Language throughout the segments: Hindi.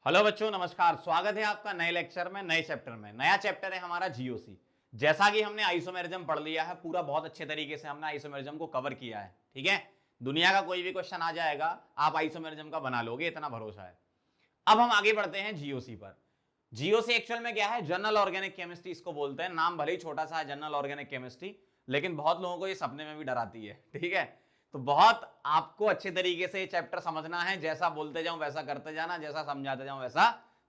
हेलो बच्चों, नमस्कार। स्वागत है आपका नए लेक्चर में, नए चैप्टर में। नया चैप्टर है हमारा जीओसी। जैसा कि हमने आइसोमेरिज्म पढ़ लिया है पूरा, बहुत अच्छे तरीके से हमने आइसोमेरिज्म को कवर किया है। ठीक है, दुनिया का कोई भी क्वेश्चन आ जाएगा आप आइसोमेरिज्म का बना लोगे, इतना भरोसा है। अब हम आगे बढ़ते हैं जीओसी पर। जीओसी एक्चुअल में क्या है? जनरल ऑर्गेनिक केमिस्ट्री इसको बोलते हैं। नाम भले ही छोटा सा है जनरल ऑर्गेनिक केमिस्ट्री, लेकिन बहुत लोगों को ये सपने में भी डराती है। ठीक है, तो बहुत आपको अच्छे तरीके से ये चैप्टर समझना है। जैसा बोलते जाऊं वैसा करते जाना, जैसा समझाते जाऊं वैसा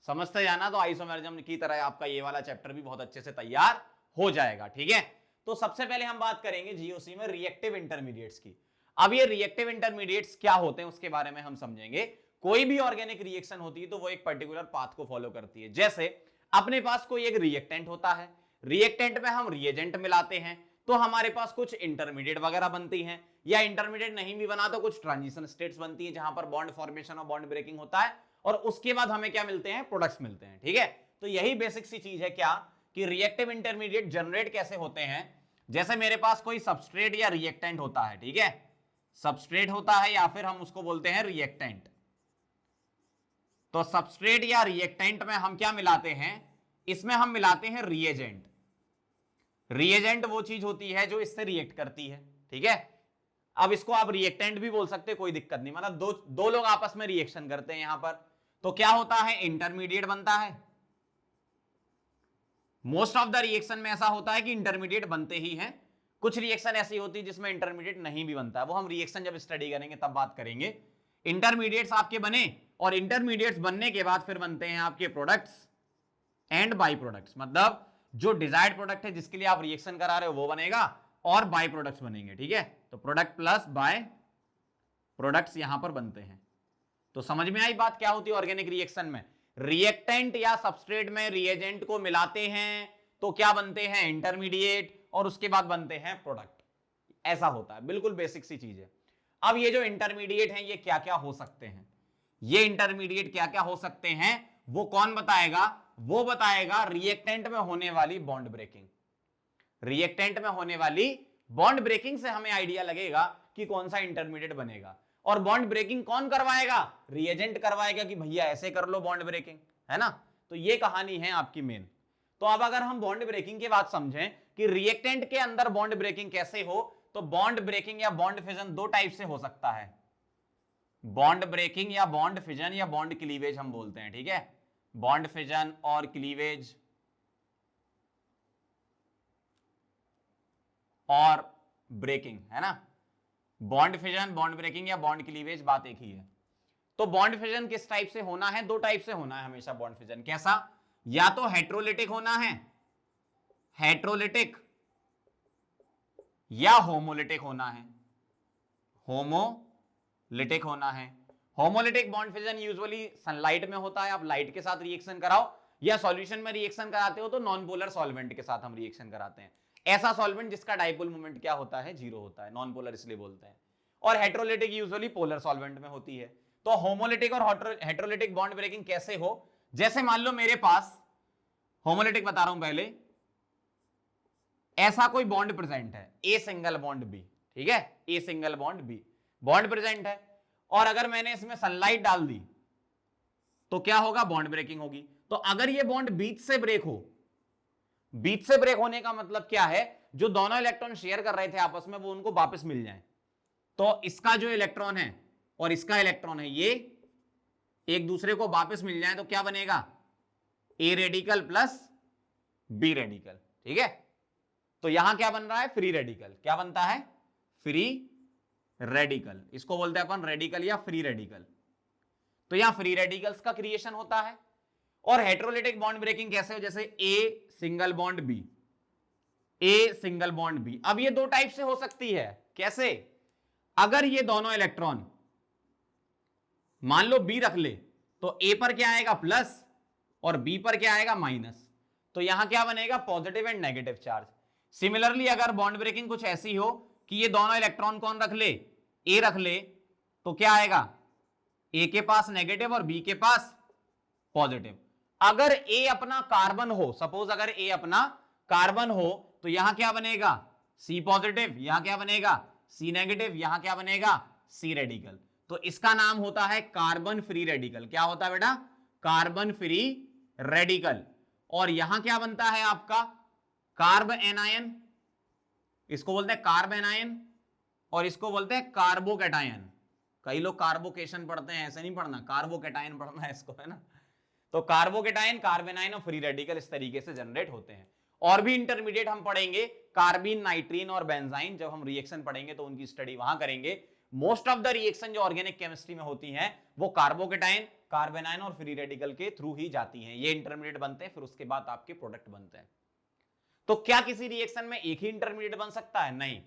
समझते जाना, तो आइसोमेरिज्म की तरह आपका ये वाला चैप्टर भी बहुत अच्छे से तैयार हो जाएगा। ठीक है, तो सबसे पहले हम बात करेंगे जीओसी में रिएक्टिव इंटरमीडिएट्स की। अब ये रिएक्टिव इंटरमीडिएट्स क्या होते हैं उसके बारे में हम समझेंगे। कोई भी ऑर्गेनिक रिएक्शन होती है तो वो एक पर्टिकुलर पाथ को फॉलो करती है। जैसे अपने पास कोई एक रिएक्टेंट होता है, रिएक्टेंट में हम रिएजेंट मिलाते हैं तो हमारे पास कुछ इंटरमीडिएट वगैरह बनती हैं, या इंटरमीडिएट नहीं भी बना तो कुछ ट्रांजिशन स्टेट्स बनती हैं जहां पर बॉन्ड फॉर्मेशन और बॉन्ड ब्रेकिंग होता है, और उसके बाद हमें क्या मिलते हैं? प्रोडक्ट्स मिलते हैं। ठीक है, तो यही बेसिक सी चीज है क्या कि रिएक्टिव इंटरमीडिएट जनरेट कैसे होते हैं। जैसे मेरे पास कोई सबस्ट्रेट या रिएक्टेंट होता है, ठीक है, सबस्ट्रेट होता है या फिर हम उसको बोलते हैं रिएक्टेंट। तो सबस्ट्रेट या रिएक्टेंट में हम क्या मिलाते हैं? इसमें हम मिलाते हैं रिएजेंट। रिएजेंट वो चीज होती है जो इससे रिएक्ट करती है। ठीक है, अब इसको आप रिएक्टेंट भी बोल सकते हैं, कोई दिक्कत नहीं। मतलब दो लोग आपस में रिएक्शन करते हैं यहां पर, तो क्या होता है? इंटरमीडिएट बनता है। मोस्ट ऑफ द रिएक्शन में ऐसा होता है कि इंटरमीडिएट बनते ही हैं। कुछ रिएक्शन ऐसी होती है जिसमें इंटरमीडिएट नहीं भी बनता है, वो हम रिएक्शन जब स्टडी करेंगे तब बात करेंगे। इंटरमीडिएट्स आपके बने, और इंटरमीडिएट्स बनने के बाद फिर बनते हैं आपके प्रोडक्ट्स एंड बाई प्रोडक्ट्स। मतलब जो डिजायर्ड प्रोडक्ट है जिसके लिए आप रिएक्शन करा रहे हो वो बनेगा, और बाई प्रोडक्ट्स बनेंगे। ठीक है, तो प्रोडक्ट प्लस बाय प्रोडक्ट्स यहां पर बनते हैं। तो समझ में आई बात क्या होती है ऑर्गेनिक रिएक्शन में? रिएक्टेंट या सबस्ट्रेट में रिएजेंट को मिलाते हैं तो क्या बनते हैं? इंटरमीडिएट, और उसके बाद बनते हैं प्रोडक्ट। ऐसा होता है, बिल्कुल बेसिक सी चीज है। अब ये जो इंटरमीडिएट हैं ये क्या क्या हो सकते हैं? ये इंटरमीडिएट क्या क्या हो सकते हैं वो कौन बताएगा? वो बताएगा रिएक्टेंट में होने वाली बॉन्ड ब्रेकिंग। रिएक्टेंट में होने वाली बॉन्ड ब्रेकिंग से हमें आइडिया लगेगा कि कौन सा इंटरमीडिएट बनेगा। और बॉन्ड ब्रेकिंग कौन करवाएगा? रिएजेंट करवाएगा कि भैया ऐसे कर लो बॉन्ड ब्रेकिंग, है ना। तो ये कहानी है आपकी मेन। तो अब अगर हम बॉन्ड ब्रेकिंग की बात समझें कि रिएक्टेंट के अंदर बॉन्ड ब्रेकिंग कैसे हो, तो बॉन्ड ब्रेकिंग या बॉन्ड फिजन दो टाइप से हो सकता है। बॉन्ड ब्रेकिंग या बॉन्ड फिजन या बॉन्ड क्लीवेज हम बोलते हैं। ठीक है, बॉन्ड फिजन और क्लीवेज और ब्रेकिंग, है ना। बॉन्ड फिजन, बॉन्ड ब्रेकिंग या बॉन्ड क्लीवेज बात एक ही है। तो बॉन्ड फिजन किस टाइप से होना है? दो टाइप से होना है हमेशा बॉन्ड फिजन। कैसा? या तो हेट्रोलिटिक होना है, हेट्रोलिटिक, या होमोलिटिक होना है, होमोलिटिक होना है। Homolytic bond fission usually sunlight में होता है। आप लाइट के साथ रिएक्शन कराओ या सॉल्यूशन में रिएक्शन कराते हो तो नॉन पोलर सॉल्वेंट के साथ हम रिएक्शन कराते हैं। ऐसा सॉल्वेंट जिसका डाइपोल मोमेंट क्या होता है? जीरो होता है, नॉन पोलर इसलिए बोलते हैं। और हेट्रोलिटिक यूजुअली पोलर सॉल्वेंट में होती है। तो होमोलिटिक और हेट्रोलिटिक बॉन्ड ब्रेकिंग कैसे हो? जैसे मान लो मेरे पास, होमोलिटिक बता रहा हूं पहले, ऐसा कोई बॉन्ड प्रेजेंट है, ए सिंगल बॉन्ड बी। ठीक है, A single bond B bond present है, और अगर मैंने इसमें सनलाइट डाल दी तो क्या होगा? बॉन्ड ब्रेकिंग होगी। तो अगर ये बॉन्ड बीच से ब्रेक हो, बीच से ब्रेक होने का मतलब क्या है? जो दोनों इलेक्ट्रॉन शेयर कर रहे थे आपस में वो उनको वापस मिल जाए। तो इसका जो इलेक्ट्रॉन है और इसका इलेक्ट्रॉन है ये एक दूसरे को वापस मिल जाए तो क्या बनेगा? A radical plus B radical. ठीक है, तो यहां क्या बन रहा है? Free radical. क्या बनता है? Free radical. इसको बोलते हैं अपन रेडिकल या फ्री रेडिकल। तो यहां फ्री रेडिकल्स का क्रिएशन होता है। और हेट्रोलिटिक बॉन्ड ब्रेकिंग कैसे हो? जैसे A single bond B, A single bond B. अब ये दो टाइप से हो सकती है। कैसे? अगर ये दोनों इलेक्ट्रॉन मान लो बी रख ले तो ए पर क्या आएगा? प्लस, और बी पर क्या आएगा? माइनस। तो यहां क्या बनेगा? Positive and negative charge. Similarly अगर बॉन्ड ब्रेकिंग कुछ ऐसी हो कि ये दोनों इलेक्ट्रॉन कौन रख ले? ए रख ले, तो क्या आएगा? ए के पास नेगेटिव और बी के पास पॉजिटिव। अगर ए अपना कार्बन हो, सपोज अगर ए अपना कार्बन हो, तो यहां क्या बनेगा? सी पॉजिटिव, यहां क्या बनेगा? सी नेगेटिव, यहां क्या बनेगा? सी रेडिकल। तो इसका नाम होता है कार्बन फ्री रेडिकल। क्या होता है बेटा? कार्बन फ्री रेडिकल, और यहां क्या बनता है आपका कार्ब एनायन, इसको बोलते हैं कार्ब एनायन, और इसको बोलते हैं कार्बोकैटायन। कई लोग कार्बोकेशन पढ़ते हैं, ऐसे नहीं पढ़ना, कार्बोकैटायन पढ़ना है इसको, है ना। तो कार्बोकैटायन, कार्बेनाइन और फ्री रेडिकल इस तरीके से जनरेट होते हैं। और भी इंटरमीडिएट हम पढ़ेंगे, कार्बिन, नाइट्रीन और बेंजाइन, जब हम रिएक्शन पढ़ेंगे तो उनकी स्टडी वहां करेंगे। मोस्ट ऑफ द रिएक्शन जो ऑर्गेनिक केमिस्ट्री में होती हैं वो कार्बोकैटायन, कार्बेनाइन और फ्री रेडिकल के थ्रू ही जाती हैं। ये इंटरमीडिएट बनते हैं, फिर उसके बाद आपके प्रोडक्ट बनते हैं। तो क्या किसी रिएक्शन में एक ही इंटरमीडिएट बन सकता है? नहीं,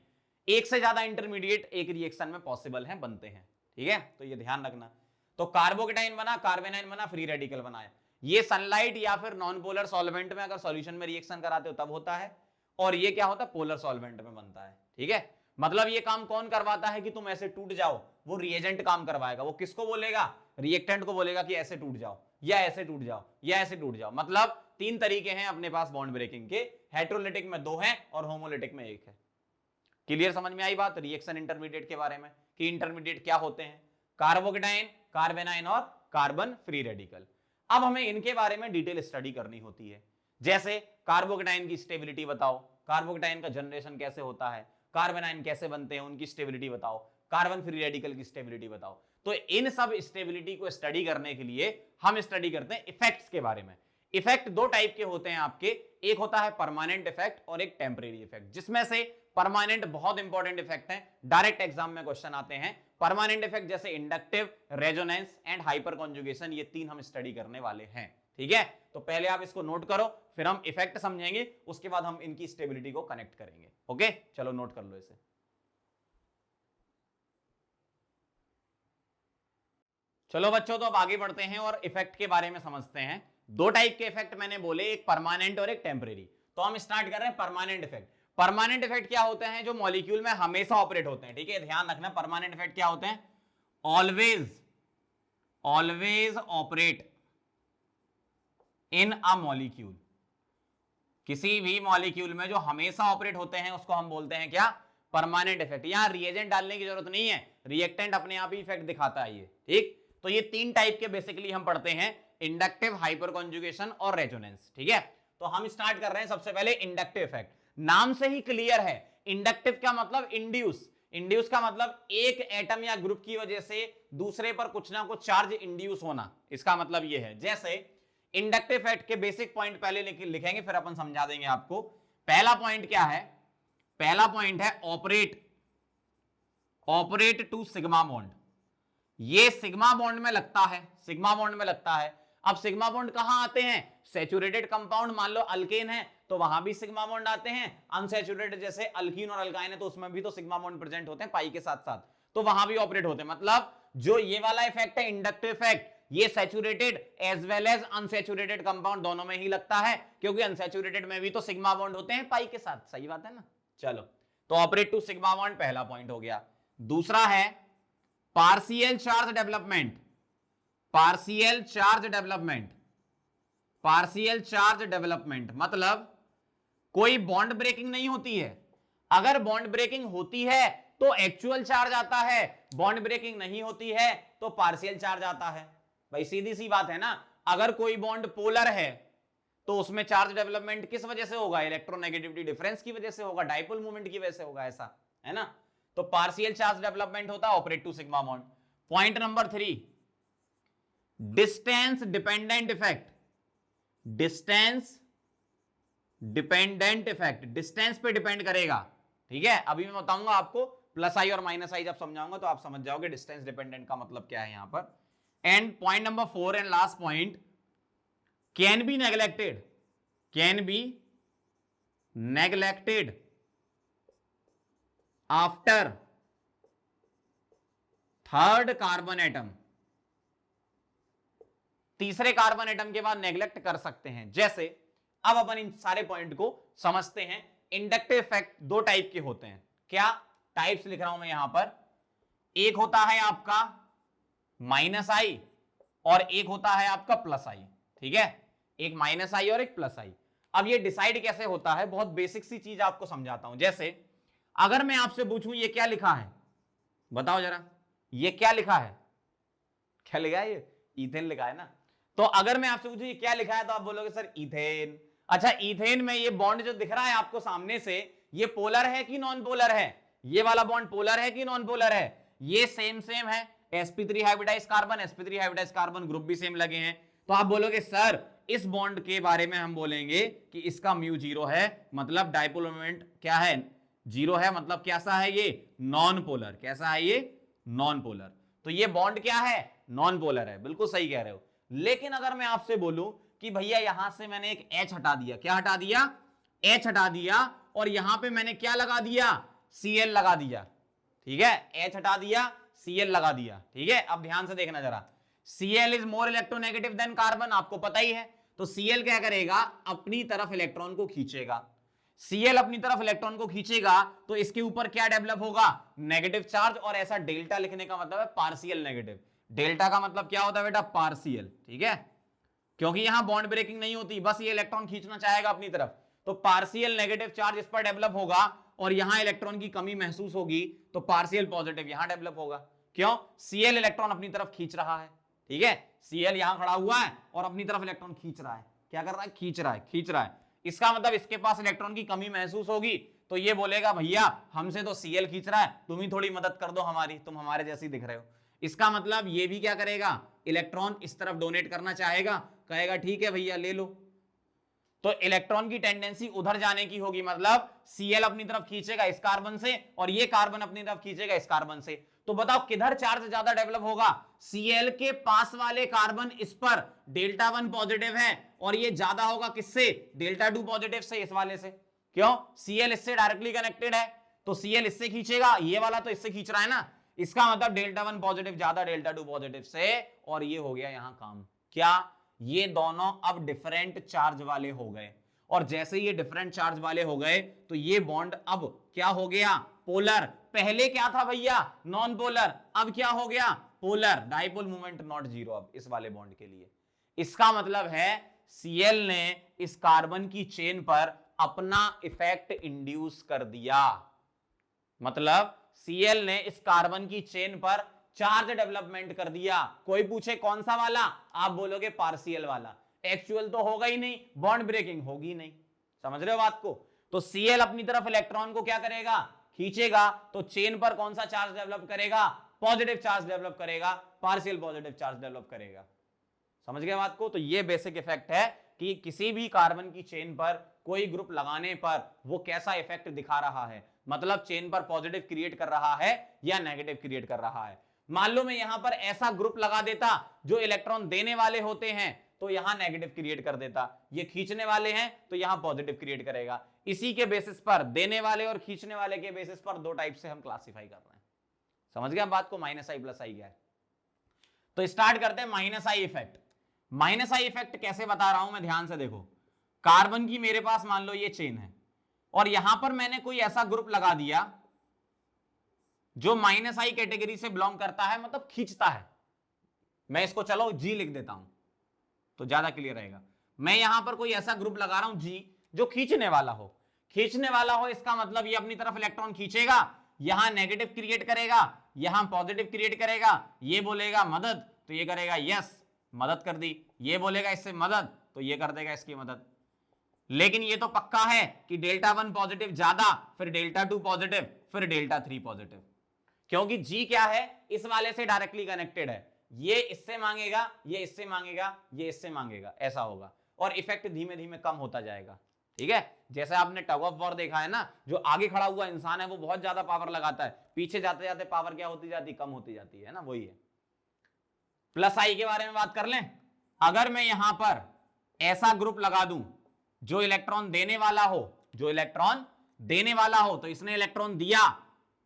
एक से ज्यादा इंटरमीडिएट एक रिएक्शन में पॉसिबल है, बनते हैं, ठीक है। तो ये ध्यान रखना। तो कार्बोकैटायन बना, कार्बेनाइन बना, फ्री रेडिकल बनाया। ये सनलाइट या फिर नॉन पोलर सॉल्वेंट में अगर सॉल्यूशन में रिएक्शन कराते हो तब होता है, और ये क्या होता है, पोलर सॉल्वेंट में बनता है, ठीक है। मतलब ये काम कौन करवाता है कि तुम ऐसे टूट जाओ? वो रिएजेंट काम करवाएगा। वो किसको बोलेगा? रिएक्टेंट को बोलेगा कि ऐसे टूट जाओ, या ऐसे टूट जाओ, या ऐसे टूट जाओ। मतलब तीन तरीके हैं अपने पास बॉन्ड ब्रेकिंग के, हेटेरोलिटिक में 2 हैं और होमोलिटिक में 1 है। क्लियर, समझ में आई बात रिएक्शन इंटरमीडिएट के बारे में कि इंटरमीडिएट क्या होते हैं? कार्बोकैटायन, कार्बेनाइन और कार्बन फ्री रेडिकल। अब हमें इनके बारे में डिटेल स्टडी करनी होती है। जैसे कार्बोकैटायन की स्टेबिलिटी बताओ, कार्बोकैटायन का जनरेशन कैसे होता है, कार्बेनाइन कैसे बनते हैं उनकी स्टेबिलिटी बताओ, कार्बन फ्री रेडिकल की स्टेबिलिटी बताओ। तो इन सब स्टेबिलिटी को स्टडी करने के लिए हम स्टडी करते हैं इफेक्ट्स के बारे में। इफेक्ट 2 टाइप के होते हैं आपके, एक होता है परमानेंट इफेक्ट और एक टेम्परेरी इफेक्ट, जिसमें से परमानेंट बहुत इंपॉर्टेंट इफेक्ट है, डायरेक्ट एग्जाम में क्वेश्चन आते हैं। परमानेंट इफेक्ट जैसे inductive, resonance and hyper conjugation, ये 3 हम स्टडी करने वाले हैं, ठीक है। तो पहले आप इसको नोट करो, फिर हम इफेक्ट समझेंगे, उसके बाद हम इनकी स्टेबिलिटी को कनेक्ट करेंगे। ओके, चलो नोट कर लो इसे। चलो बच्चों, तो अब आगे बढ़ते हैं और इफेक्ट के बारे में समझते हैं। 2 टाइप के इफेक्ट मैंने बोले, एक परमानेंट और एक टेम्परेरी। तो हम स्टार्ट कर रहे हैं परमानेंट इफेक्ट। परमानेंट इफेक्ट क्या होते हैं? जो मॉलिक्यूल में हमेशा ऑपरेट होते हैं, ठीक है, ध्यान रखना। परमानेंट इफेक्ट क्या होते हैं? Always operate in a molecule. किसी भी मॉलिक्यूल में जो हमेशा ऑपरेट होते हैं उसको हम बोलते हैं क्या? Permanent effect. यहां रिएजेंट डालने की जरूरत नहीं है, रिएक्टेंट अपने आप ही इफेक्ट दिखाता है ये, ठीक। तो ये 3 टाइप के बेसिकली हम पढ़ते हैं, इंडक्टिव, हाइपर कॉन्जुगेशन और रेजोनेंस, ठीक है। तो हम स्टार्ट कर रहे हैं सबसे पहले इंडक्टिव इफेक्ट। नाम से ही क्लियर है, इंडक्टिव का मतलब इंड्यूस। इंड्यूस का मतलब एक एटम या ग्रुप की वजह से दूसरे पर कुछ ना कुछ चार्ज इंड्यूस होना, इसका मतलब ये है। जैसे इंडक्टिव इफेक्ट के बेसिक पॉइंट पहले लिखेंगे, फिर अपन समझा देंगे आपको। पहला पॉइंट क्या है? पहला पॉइंट है ऑपरेट टू सिग्मा बॉन्ड। ये सिग्मा बॉन्ड में लगता है, सिग्मा बॉन्ड में लगता है। अब सिग्मा बॉन्ड कहां आते हैं? सैचुरेटेड कंपाउंड, मान लो अल्केन है तो वहां भी सिग्मा बॉन्ड आते हैं। अनसैचुरेटेड जैसे अल्कीन और अल्काइन है तो उसमें भी तो सिग्मा बॉन्ड प्रेजेंट होते हैं पाई के साथ साथ, तो वहां भी ऑपरेट होते हैं। मतलब जो ये वाला इफेक्ट है इंडक्टिव इफेक्ट, ये saturated as well as unsaturated compound दोनों में ही लगता है, क्योंकि अनसैचुरेटेड में भी तो सिग्मा बॉन्ड होते हैं पाई के साथ, सही बात है ना। चलो, तो ऑपरेट टू सिग्मा बॉन्ड पहला पॉइंट हो गया। दूसरा है partial charge development. Partial charge development, partial charge development मतलब कोई बॉन्ड ब्रेकिंग नहीं होती है। अगर बॉन्ड ब्रेकिंग होती है तो एक्चुअल चार्ज आता है, बॉन्ड ब्रेकिंग नहीं होती है तो पार्शियल चार्ज आता है। भाई सीधी सी बात है ना, अगर कोई बॉन्ड पोलर है तो उसमें चार्ज डेवलपमेंट किस वजह से होगा? इलेक्ट्रोनेगेटिविटी डिफरेंस की वजह से होगा, डाइपोल मूवमेंट की वजह से होगा, ऐसा है ना। तो पार्शियल चार्ज डेवलपमेंट होता है operate to sigma bond. Point number 3, distance dependent effect. Distance dependent effect, distance पे डिपेंड करेगा, ठीक है। अभी मैं बताऊंगा आपको, प्लस आई और माइनस आई जब समझाऊंगा तो आप समझ जाओगे डिस्टेंस डिपेंडेंट का मतलब क्या है यहां पर। And point number 4 and last point, can be neglected, can be neglected after third carbon atom. तीसरे कार्बन एटम के बाद नेग्लेक्ट कर सकते हैं। जैसे अब अपन इन सारे पॉइंट को समझते हैं। इंडक्टिव इफेक्ट 2 टाइप के होते हैं। क्या टाइप्स लिख रहा हूं मैं यहां पर? एक होता है आपका माइनस आई और एक होता है आपका प्लस आई, ठीक है। एक माइनस आई और एक प्लस आई। अब ये डिसाइड कैसे होता है, बहुत बेसिक सी चीज आपको समझाता हूं। जैसे अगर मैं आपसे पूछूं ये क्या लिखा है, बताओ जरा, ये क्या लिखा है? क्या लिखा है? ये इथेन लिखा है ना। तो अगर मैं आपसे पूछूं ये क्या लिखा है तो आप बोलोगे सर इथेन। अच्छा, इथेन में ये बॉन्ड जो दिख रहा है आपको सामने से, ये पोलर है कि नॉन पोलर है? ये वाला बॉन्ड पोलर है कि नॉन पोलर है? ये सेम सेम है, sp3 hybridise carbon, sp3 hybridise carbon, group भी सेम लगे हैं। तो आप बोलोगे सर इस बॉन्ड के बारे में हम बोलेंगे कि इसका म्यू 0 है, मतलब डाइपोल मोमेंट क्या है? 0 है, मतलब कैसा है ये? Non polar. कैसा है ये? Non polar. तो ये बॉन्ड क्या है? नॉन पोलर है। बिल्कुल सही कह रहे हो। लेकिन अगर मैं आपसे बोलूं कि भैया यहां से मैंने एक H हटा दिया, क्या हटा दिया? H हटा दिया, और यहां पे मैंने क्या लगा दिया? Cl लगा दिया, ठीक है? H हटा दिया, Cl लगा दिया, ठीक है? अब ध्यान से देखना जरा, Cl is more electronegative than carbon, आपको पता ही है। तो Cl क्या करेगा? अपनी तरफ इलेक्ट्रॉन को खींचेगा। Cl अपनी तरफ इलेक्ट्रॉन को खींचेगा तो इसके ऊपर क्या डेवलप होगा? Negative charge. और ऐसा डेल्टा लिखने का मतलब है पार्शियल नेगेटिव। डेल्टा का मतलब क्या होता है बेटा? पार्शियल, ठीक है? क्योंकि यहां बॉन्ड ब्रेकिंग नहीं होती, बस ये इलेक्ट्रॉन खींचना चाहेगा अपनी तरफ, तो पार्शियल नेगेटिव चार्ज इस पर डेवलप होगा, और यहां इलेक्ट्रॉन की कमी महसूस होगी तो पार्शियल पॉजिटिव यहां डेवलप होगा। क्यों? Cl इलेक्ट्रॉन अपनी तरफ खींच रहा है, ठीक है? Cl यहां खड़ा हुआ है और अपनी तरफ इलेक्ट्रॉन खींच रहा है। क्या कर रहा है? खींच रहा है, खींच रहा है। इसका मतलब इसके पास इलेक्ट्रॉन की कमी महसूस होगी, तो ये बोलेगा भैया हमसे तो Cl खींच रहा है, तुम ही थोड़ी मदद कर दो हमारी, तुम हमारे जैसे दिख रहे हो। इसका मतलब ये भी क्या करेगा? इलेक्ट्रॉन इस तरफ डोनेट करना चाहेगा, कहेगा ठीक है भैया ले लो। तो इलेक्ट्रॉन की टेंडेंसी उधर जाने की होगी, मतलब Cl अपनी तरफ खींचेगा इस कार्बन से, और ये कार्बन अपनी तरफ खींचेगा इस कार्बन से। तो बताओ किधर चार्ज ज्यादा डेवलप होगा? Cl के पास वाले कार्बन इस पर डेल्टा 1 पॉजिटिव है, और ये ज्यादा होगा किससे? डेल्टा 2 पॉजिटिव से, इस वाले से। क्यों? Cl इससे डायरेक्टली कनेक्टेड है, तो Cl इससे खींचेगा, ये वाला तो इससे खींच रहा है ना, इसका मतलब डेल्टा 1 पॉजिटिव ज्यादा डेल्टा 2 पॉजिटिव से, और ये हो गया यहां काम। क्या? ये दोनों अब डिफरेंट चार्ज वाले हो गए, और जैसे ये डिफरेंट चार्ज वाले हो गए तो ये बॉन्ड अब क्या हो गया? पोलर। पहले क्या था भैया? Non polar. अब क्या हो गया? पोलर। डाइपोल मोमेंट नॉट 0 अब इस वाले बॉन्ड के लिए। इसका मतलब है Cl ने इस कार्बन की चेन पर अपना इफेक्ट इंड्यूस कर दिया, मतलब Cl ने इस कार्बन की चेन पर चार्ज डेवलपमेंट कर दिया। कोई पूछे कौन सा वाला, आप बोलोगे पार्शियल वाला। एक्चुअल तो होगा ही नहीं, बॉन्ड ब्रेकिंग होगी नहीं। समझ रहे हो बात को? तो Cl अपनी तरफ इलेक्ट्रॉन को क्या करेगा? खींचेगा, तो चेन पर कौन सा चार्ज डेवलप करेगा? पॉजिटिव चार्ज डेवलप करेगा, पार्शियल पॉजिटिव चार्ज डेवलप करेगा। समझ गए बात को? तो ये बेसिक इफेक्ट है कि किसी भी कार्बन की चेन पर कोई ग्रुप लगाने पर वो कैसा इफेक्ट दिखा रहा है, मतलब चेन पर पॉजिटिव क्रिएट कर रहा है या नेगेटिव क्रिएट कर रहा है। मान लो मैं यहां पर ऐसा ग्रुप लगा देता जो इलेक्ट्रॉन देने वाले होते हैं तो यहां नेगेटिव क्रिएट कर देता, ये खींचने वाले हैं तो यहां पॉजिटिव क्रिएट करेगा। इसी के बेसिस पर, देने वाले और खींचने वाले के बेसिस पर दो टाइप से हम क्लासिफाई कर रहे हैं। समझ गए बात को? माइनस आई प्लस आई क्या है। तो स्टार्ट करते हैं minus I effect. Minus I effect कैसे बता रहा हूं मैं, ध्यान से देखो। कार्बन की मेरे पास मान लो ये चेन है, और यहां पर मैंने कोई ऐसा ग्रुप लगा दिया जो माइनस आई कैटेगरी से बिलोंग करता है, मतलब खींचता है। मैं इसको चलो जी लिख देता हूं तो ज्यादा क्लियर रहेगा। मैं यहां पर कोई ऐसा ग्रुप लगा रहा हूं जी जो खींचने वाला हो। खींचने वाला हो इसका मतलब ये अपनी तरफ इलेक्ट्रॉन खींचेगा, यहां नेगेटिव क्रिएट करेगा, यहां पॉजिटिव क्रिएट करेगा। ये बोलेगा मदद तो ये करेगा यस, मदद कर दी। ये बोलेगा इससे मदद तो ये कर देगा इसकी मदद। लेकिन ये तो पक्का है कि डेल्टा 1 पॉजिटिव ज्यादा, फिर डेल्टा 2 पॉजिटिव, फिर डेल्टा 3 पॉजिटिव, क्योंकि जी क्या है? इस वाले से डायरेक्टली कनेक्टेड है। ये इससे मांगेगा, ये इससे मांगेगा, ये इससे मांगेगा, ऐसा होगा, और इफेक्ट धीमे धीमे कम होता जाएगा। ठीक है? जैसे आपने टग ऑफ वॉर देखा है ना, जो आगे खड़ा हुआ इंसान है वो बहुत ज्यादा पावर लगाता है, पीछे जाते जाते पावर क्या होती जाती? कम होती जाती है ना, वही है। प्लस आई के बारे में बात कर लें। अगर मैं यहां पर ऐसा ग्रुप लगा दूं जो इलेक्ट्रॉन देने वाला हो, जो इलेक्ट्रॉन देने वाला हो, तो इसने इलेक्ट्रॉन दिया,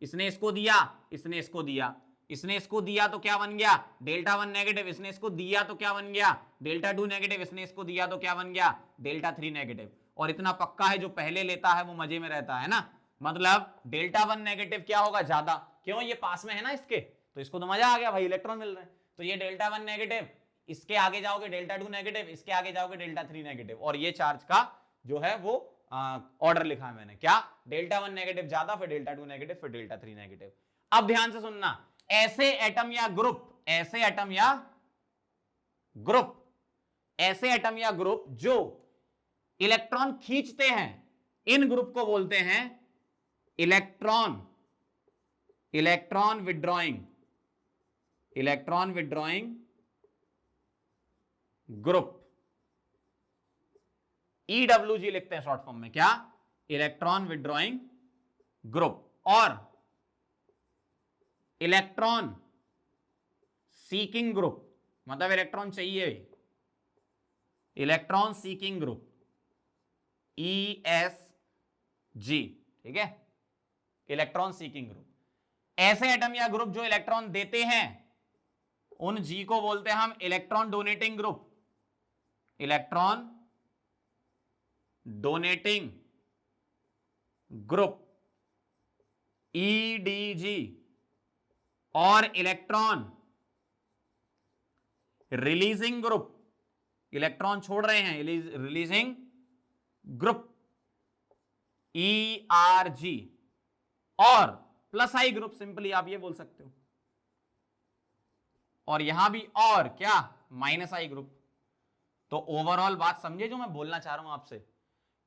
इसने इसको दिया, इसने इसको दिया, इसने इसको दिया तो क्या बन गया? Delta 1 negative. इसने इसको दिया तो क्या बन गया? Delta 2 negative. इसने इसको दिया तो क्या बन गया? Delta 3 negative. और इतना पक्का है जो पहले लेता है वो मजे में रहता है ना, मतलब डेल्टा 1 नेगेटिव क्या होगा? ज्यादा। क्यों? ये पास में है ना इसके, तो इसको तो मजा आ गया भाई, इलेक्ट्रॉन मिल रहे हैं। तो ये डेल्टा 1 नेगेटिव, इसके आगे जाओगे डेल्टा 2 नेगेटिव, इसके आगे जाओगे डेल्टा 3 नेगेटिव, और ये चार्ज का जो है वो ऑर्डर लिखा है मैंने, क्या? डेल्टा 1 नेगेटिव ज्यादा, फिर डेल्टा 2 नेगेटिव, फिर डेल्टा 3 नेगेटिव। अब ध्यान से सुनना, ऐसे एटम या ग्रुप, ऐसे एटम या ग्रुप ऐसे एटम या ग्रुप जो इलेक्ट्रॉन खींचते हैं, इन ग्रुप को बोलते हैं इलेक्ट्रॉन विड्रॉइंग ग्रुप। EWG लिखते हैं शॉर्ट फॉर्म में, क्या? Electron withdrawing group. और इलेक्ट्रॉन सीकिंग ग्रुप, मतलब इलेक्ट्रॉन चाहिए, इलेक्ट्रॉन सीकिंग ग्रुप, ESG, ठीक है, इलेक्ट्रॉन सीकिंग ग्रुप। ऐसे एटम या ग्रुप जो इलेक्ट्रॉन देते हैं, उन जी को बोलते हैं हम electron donating group, electron donating group, EDG। और इलेक्ट्रॉन रिलीजिंग ग्रुप, इलेक्ट्रॉन छोड़ रहे हैं, रिलीजिंग ग्रुप, ERG। और प्लस आई ग्रुप, सिंपली आप ये बोल सकते हो। और यहां भी और क्या, माइनस आई ग्रुप। तो ओवरऑल बात समझे जो मैं बोलना चाह रहा हूं आपसे,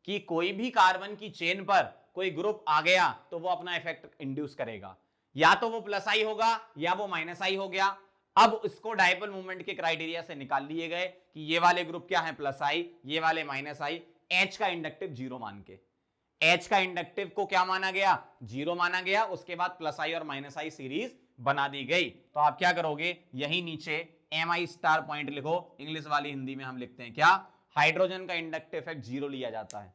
कि कोई भी कार्बन की चेन पर कोई ग्रुप आ गया तो वो अपना इफेक्ट इंड्यूस करेगा, या तो वो प्लस आई होगा या वो माइनस आई हो गया। अब इसको डायपोल मूवमेंट के क्राइटेरिया से निकाल लिए गए कि ये वाले ग्रुप क्या है, प्लस आई, ये वाले माइनस आई। H का इंडक्टिव 0 मान के, H का इंडक्टिव को क्या माना गया, 0 माना गया। उसके बाद प्लस आई और माइनस आई सीरीज बना दी गई। तो आप क्या करोगे, यही नीचे MI स्टार पॉइंट लिखो, इंग्लिश वाली हिंदी में हम लिखते हैं क्या, हाइड्रोजन का इंडक्टिव इफेक्ट 0 लिया जाता है।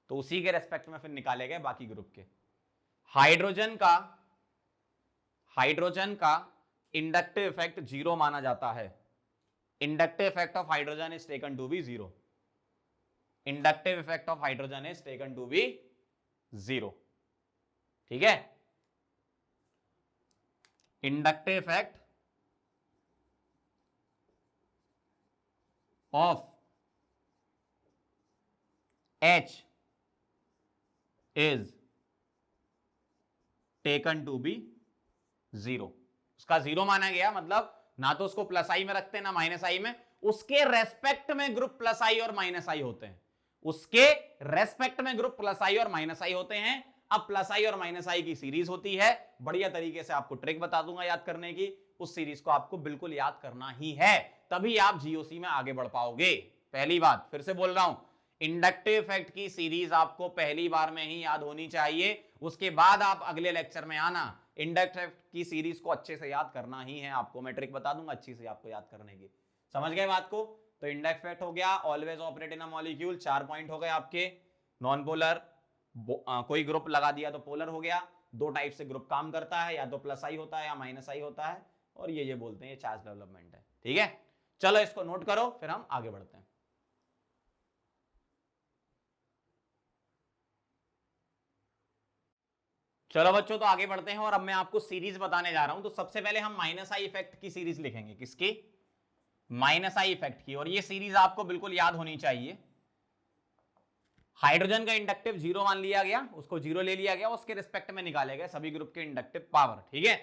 तो उसी के रेस्पेक्ट में फिर निकाले गए बाकी ग्रुप के। हाइड्रोजन का इंडक्टिव इफेक्ट 0 माना जाता है। Inductive effect of hydrogen is taken to be 0। Inductive effect of hydrogen is taken to be 0, ठीक है। Inductive effect of H is taken to be 0। उसका 0 माना गया, मतलब ना तो उसको प्लस आई में रखते हैं ना माइनस आई में, उसके रेस्पेक्ट में ग्रुप प्लस आई और माइनस आई होते हैं, उसके रेस्पेक्ट में ग्रुप प्लस आई और माइनस आई होते हैं। अब प्लस आई और माइनस आई की सीरीज होती है, बढ़िया तरीके से आपको ट्रिक बता दूंगा याद करने की, उस सीरीज को आपको बिल्कुल याद करना ही है, तभी आप जीओसी में आगे बढ़ पाओगे। पहली बात फिर से बोल रहा हूं, इंडक्टिव इफेक्ट की सीरीज आपको पहली बार में ही याद होनी चाहिए, उसके बाद आप अगले लेक्चर में आना, इंडक्टिव इफेक्ट की सीरीज को अच्छे से याद करना ही है आपको। मैं ट्रिक बता दूंगा अच्छी से आपको याद करने की, समझ गए बात को। तो इंडक्टिव इफेक्ट हो गया, always operate in a molecule, 4 point हो गए आपके। नॉन पोलर, कोई ग्रुप लगा दिया तो पोलर हो गया। 2 टाइप से ग्रुप काम करता है, या तो प्लस आई होता है या माइनस आई होता है, और ये बोलते हैं ये चार्ज डेवलपमेंट है, ठीक है। चलो इसको नोट करो, फिर हम आगे बढ़ते हैं। चलो बच्चों, तो आगे बढ़ते हैं और अब मैं आपको सीरीज बताने जा रहा हूं। तो सबसे पहले हम माइनस आई इफेक्ट की सीरीज लिखेंगे, किसकी, माइनस आई इफेक्ट की। और ये सीरीज आपको बिल्कुल याद होनी चाहिए। हाइड्रोजन का इंडक्टिव 0 मान लिया गया, उसको 0 ले लिया गया, उसके रिस्पेक्ट में निकाले गए सभी ग्रुप के इंडक्टिव पावर, ठीक है।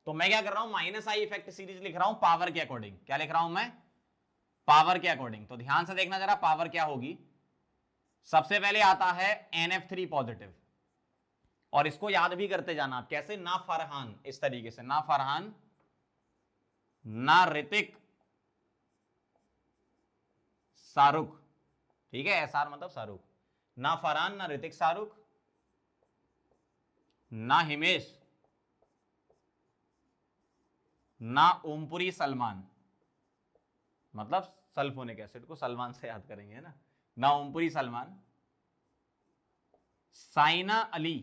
तो मैं क्या कर रहा हूं, माइनस आई इफेक्ट सीरीज लिख रहा हूं पावर के अकॉर्डिंग। क्या लिख रहा हूं मैं, पावर के अकॉर्डिंग। तो ध्यान से देखना जरा, पावर क्या होगी। सबसे पहले आता है NF3 पॉजिटिव, और इसको याद भी करते जाना आप, कैसे, ना फरहान, इस तरीके से, ना फरहान, ना ऋतिक, शाहरुख, ठीक है, SR मतलब शाहरुख, ना फरहान, ना ऋतिक शाहरुख, ना हिमेश, ना ओमपुरी सलमान, मतलब सल्फोनिक एसिड को सलमान से याद करेंगे ना, ना ओमपुरी सलमान, साइना अली,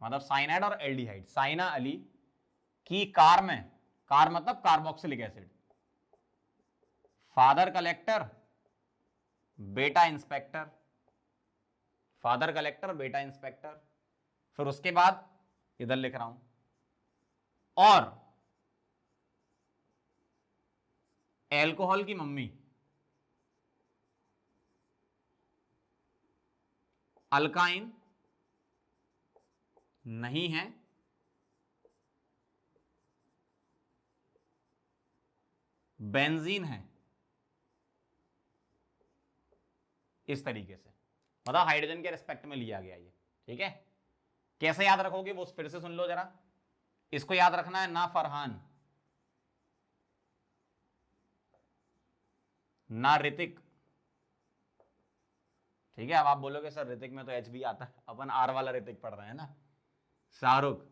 मतलब साइनाइड और एल्डिहाइड, साइना अली की कार में, कार मतलब कार्बोक्सिलिक एसिड, फादर कलेक्टर बेटा इंस्पेक्टर, फादर कलेक्टर बेटा इंस्पेक्टर। फिर उसके बाद इधर लिख रहा हूं, और एल्कोहल की मम्मी, अल्काइन नहीं है, बेंजीन है, इस तरीके से, मतलब हाइड्रोजन के रिस्पेक्ट में लिया गया ये, ठीक है। कैसे याद रखोगे वो फिर से सुन लो जरा, इसको याद रखना है, ना फरहान ना ऋतिक, ठीक है। अब आप बोलोगे सर ऋतिक में तो एच भी आता है, अपन आर वाला ऋतिक पढ़ रहे हैं ना। शाहरुख,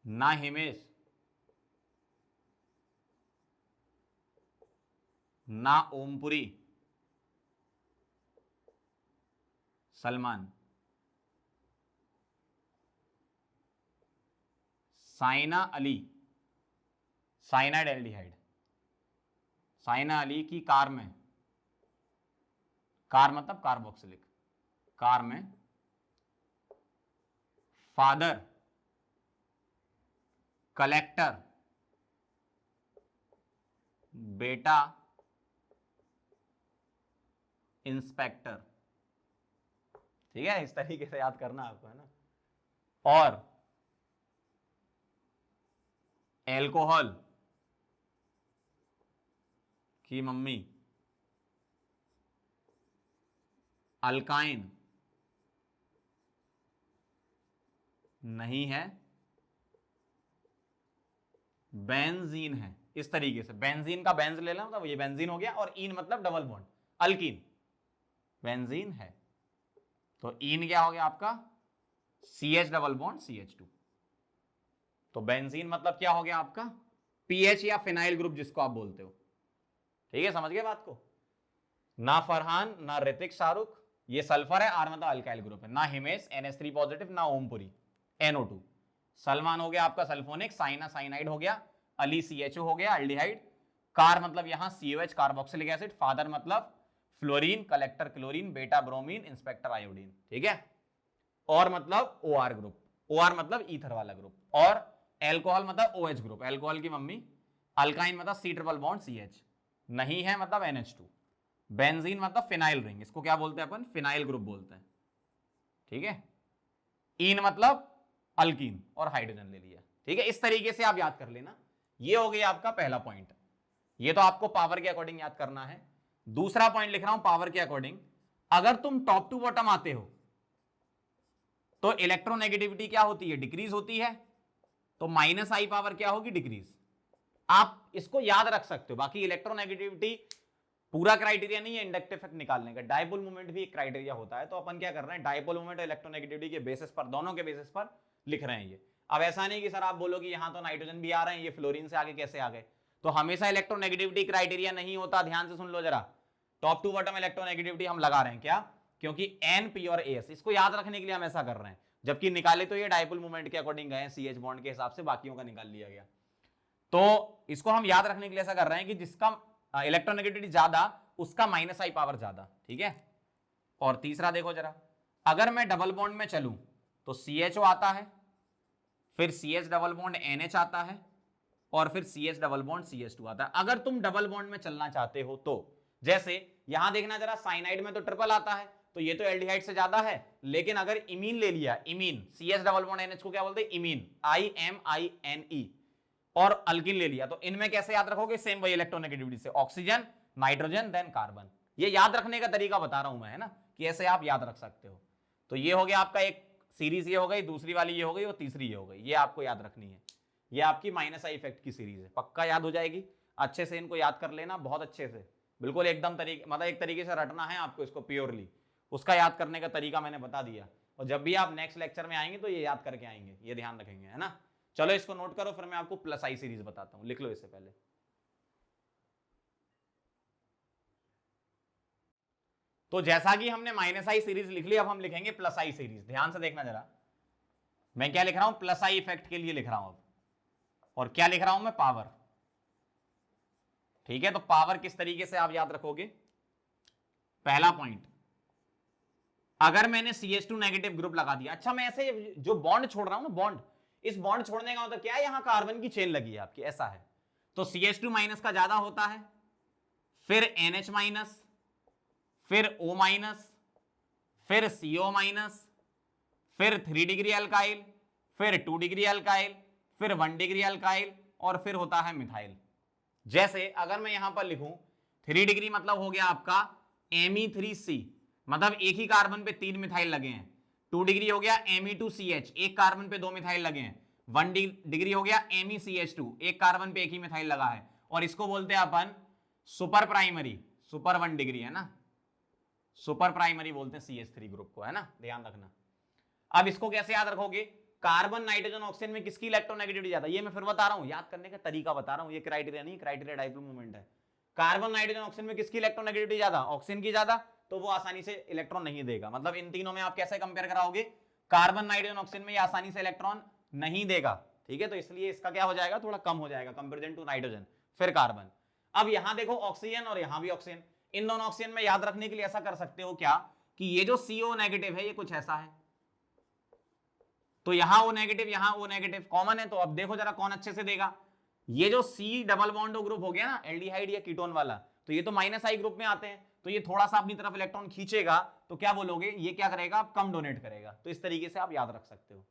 ना हिमेश, ना ओमपुरी, सलमान, साइना अली, साइनाइड एल्डिहाइड, साइना अली की कार में, कार मतलब कार्बोक्सिलिक, कार में फादर, कलेक्टर, बेटा, इंस्पेक्टर, ठीक है। इस तरीके से याद करना आपको, है ना। और एल्कोहल की मम्मी, अल्काइन नहीं है, बेंजीन है। इस तरीके से बेंजीन का बेंज ले लें, मतलब ये बेंजीन हो गया, और इन मतलब डबल बॉन्ड, अल्कीन, बेंजीन है। तो इन क्या हो गया आपका, CH डबल बॉन्ड CH2। तो बेंजीन मतलब क्या हो गया आपका, पीएच या फिनाइल ग्रुप जिसको आप बोलते हो, ठीक है। समझ गए बात को। ना फरहान ना ऋतिक शाहरुख, ये सल्फर है, आर मतलब अल्काइल ग्रुप है। ना हिमेश NH3 पॉजिटिव, ना ओमपुरी NO2। सलमान हो गया आपका सल्फोनिक, साइना साइनाइड हो गया, अली CHO हो गया एल्डिहाइड, कार मतलब यहां COH कार्बोक्सिलिक एसिड, फादर मतलब फ्लोरीन, कलेक्टर क्लोरीन, बेटा ब्रोमीन, इंस्पेक्टर आयोडीन, ठीक है। और मतलब OR ग्रुप, OR मतलब ईथर वाला ग्रुप, और एल्कोहल मतलब OH ग्रुप, एल्कोहल की मम्मी, अल्काइन मतलब C ट्रिपल बॉन्ड CH, नहीं है मतलब NH2, बेंजीन मतलब फिनाइल रिंग, इसको क्या बोलते हैं अपन, फिनाइल ग्रुप बोलते हैं, ठीक है। इन मतलब अल्कीन और हाइड्रोजन ले लिया, ठीक है। इस तरीके से आप याद कर लेना। ये हो गया आपका पहला पॉइंट, ये तो आपको पावर के अकॉर्डिंग याद करना है। दूसरा पॉइंट लिख रहा हूं पावर के अकॉर्डिंग, अगर तुम टॉप टू बॉटम आते हो तो इलेक्ट्रोनेगेटिविटी क्या होती है, डिक्रीज होती है, तो -I पावर क्या होगी, डिक्रीज। आप इसको याद रख सकते हो। बाकी इलेक्ट्रोनेगेटिविटी पूरा क्राइटेरिया नहीं है इंडक्टिव इफेक्ट निकालने का, डायपोल मोमेंट भी एक क्राइटेरिया होता है। तो अपन क्या कर रहे हैं, डायपोल मोमेंट और इलेक्ट्रोनेगेटिविटी के बेसिस पर, दोनों के बेसिस पर लिख रहे हैं ये। अब ऐसा नहीं कि सर आप बोलो कि यहां तो नाइट्रोजन भी आ रहे हैं, ये फ्लोरीन से आगे कैसे आ गए, तो हमेशा इलेक्ट्रोनेगेटिविटी क्राइटेरिया नहीं होता। ध्यान से सुन लो जरा, टॉप टू बॉटम इलेक्ट्रोनेगेटिविटी हम लगा रहे हैं क्या, क्योंकि NP और AS, इसको याद रखने के लिए हम ऐसा कर रहे हैं। जबकि निकाले तो ये डायपोल मोमेंट के अकॉर्डिंग गए, CH बॉन्ड के हिसाब से बाकियों का निकाल लिया गया। तो इसको हम याद रखने के लिए ऐसा कर रहे हैं कि जिसका इलेक्ट्रोनेगेटिविटी ज्यादा उसका -I पावर ज्यादा, ठीक है। और तीसरा देखो जरा, अगर मैं डबल बॉन्ड में चलूं तो CHO आता है, फिर CH डबल बॉन्ड NH आता है, और फिर CH डबल बॉन्ड CH2 आता है। अगर तुम डबल बॉन्ड में चलना चाहते हो तो, जैसे यहां देखना जरा, साइनाइड में तो ट्रिपल आता है, तो ये तो एल्डिहाइड से ज्यादा है। लेकिन अगर इमीन ले लिया, imine CH double bond NH को क्या बोलते हैं, इमीन, IMINE, और अल्किन ले लिया, तो इनमें कैसे याद रखोगे, सेम वही इलेक्ट्रोनेगेटिविटी से, ऑक्सीजन, नाइट्रोजन, देन कार्बन। ये याद रखने का तरीका बता रहा हूं मैं, है ना, कि ऐसे आप याद रख सकते हो। तो ये हो गया आपका एक सीरीज, ये हो गई, दूसरी वाली ये हो गई, और तीसरी ये हो गई। ये आपको याद रखनी है, ये आपकी -I इफेक्ट की सीरीज है, पक्का याद हो जाएगी। अच्छे से इनको याद कर लेना, बहुत अच्छे से, बिल्कुल एकदम तरीके, मतलब एक तरीके से रटना है आपको इसको प्योरली। उसका याद करने का तरीका मैंने बता दिया, और जब भी आप नेक्स्ट लेक्चर में आएंगे तो ये याद करके आएंगे, ये ध्यान रखेंगे, है ना। चलो इसको नोट करो, फिर मैं आपको +I सीरीज बताता हूं, लिख लो इससे पहले। तो जैसा कि हमने -I सीरीज लिख ली, अब हम लिखेंगे +I सीरीज। ध्यान से देखना जरा, मैं क्या लिख रहा हूं, +I इफेक्ट के लिए लिख रहा हूं अब, और क्या लिख रहा हूं मैं, पावर, ठीक है। तो पावर किस तरीके से आप याद रखोगे, पहला पॉइंट, अगर मैंने CH2 नेगेटिव ग्रुप लगा दिया, अच्छा मैं ऐसे जो बॉन्ड छोड़ रहा हूं ना, बॉन्ड, इस बॉन्ड छोड़ने का मतलब क्या है, यहां कार्बन की चेन लगी है आपकी, ऐसा है, तो CH2- का ज्यादा होता है, फिर NH-, फिर O-, फिर CO-, फिर 3 डिग्री अल्काइल, फिर 2 डिग्री अल्काइल, फिर 1 डिग्री अल्काइल, और फिर होता है मिथाइल। जैसे अगर मैं यहां पर लिखूं 3 डिग्री मतलब हो गया आपका Me3C, मतलब एक ही कार्बन पे 3 मिथाइल लगे हैं। 2 डिग्री हो गया Me2CH, एक कार्बन पे 2 मिथाइल लगे हैं। 1 डिग्री हो गया MECH2, एक कार्बन पे एक ही मिथाइल लगा है। और इसको बोलते हैं अपन सुपर प्राइमरी, सुपर 1 डिग्री है ना, सुपर प्राइमरी बोलते हैं CH3 ग्रुप को, है ना, ध्यान रखना। अब इसको कैसे याद रखोगे, कार्बन नाइट्रोजन ऑक्सीजन में किसकी इलेक्ट्रोनेगेटिविटी ज्यादा, ये मैं फिर बता रहा हूं, याद करने का तरीका बता रहा हूं, ये क्राइटेरिया नहीं, क्राइटेरिया डाइपोल मोमेंट है। कार्बन नाइट्रोजन ऑक्सीजन में किसकी इलेक्ट्रोनेगेटिविटी ज्यादा, ऑक्सीजन की ज्यादा, तो वो आसानी से इलेक्ट्रॉन नहीं देगा। मतलब इन तीनों में आप कैसे कंपेयर कराओगे, कार्बन नाइट्रोजन ऑक्सीजन में ये आसानी से इलेक्ट्रॉन नहीं देगा, ठीक है, तो इसलिए इसका क्या हो जाएगा, थोड़ा कम हो जाएगा कंपेरिजन टू नाइट्रोजन, फिर कार्बन। अब यहां देखो ऑक्सीजन और यहां भी ऑक्सीजन, इन दोनों ऑक्सीजन में याद रखने के लिए ऐसा कर सकते हो क्या कि ये जो CO नेगेटिव है ये कुछ ऐसा है, तो यहां O नेगेटिव यहां O नेगेटिव कॉमन है, तो अब देखो जरा कौन अच्छे से देगा, ये जो C डबल बॉन्ड ग्रुप हो गया ना एल्डिहाइड या कीटोन वाला, तो ये तो -I ग्रुप में आते हैं, तो ये थोड़ा सा अपनी तरफ इलेक्ट्रॉन खींचेगा, तो क्या बोलोगे, ये क्या करेगा, आप कम डोनेट करेगा। तो इस तरीके से आप याद रख सकते हो।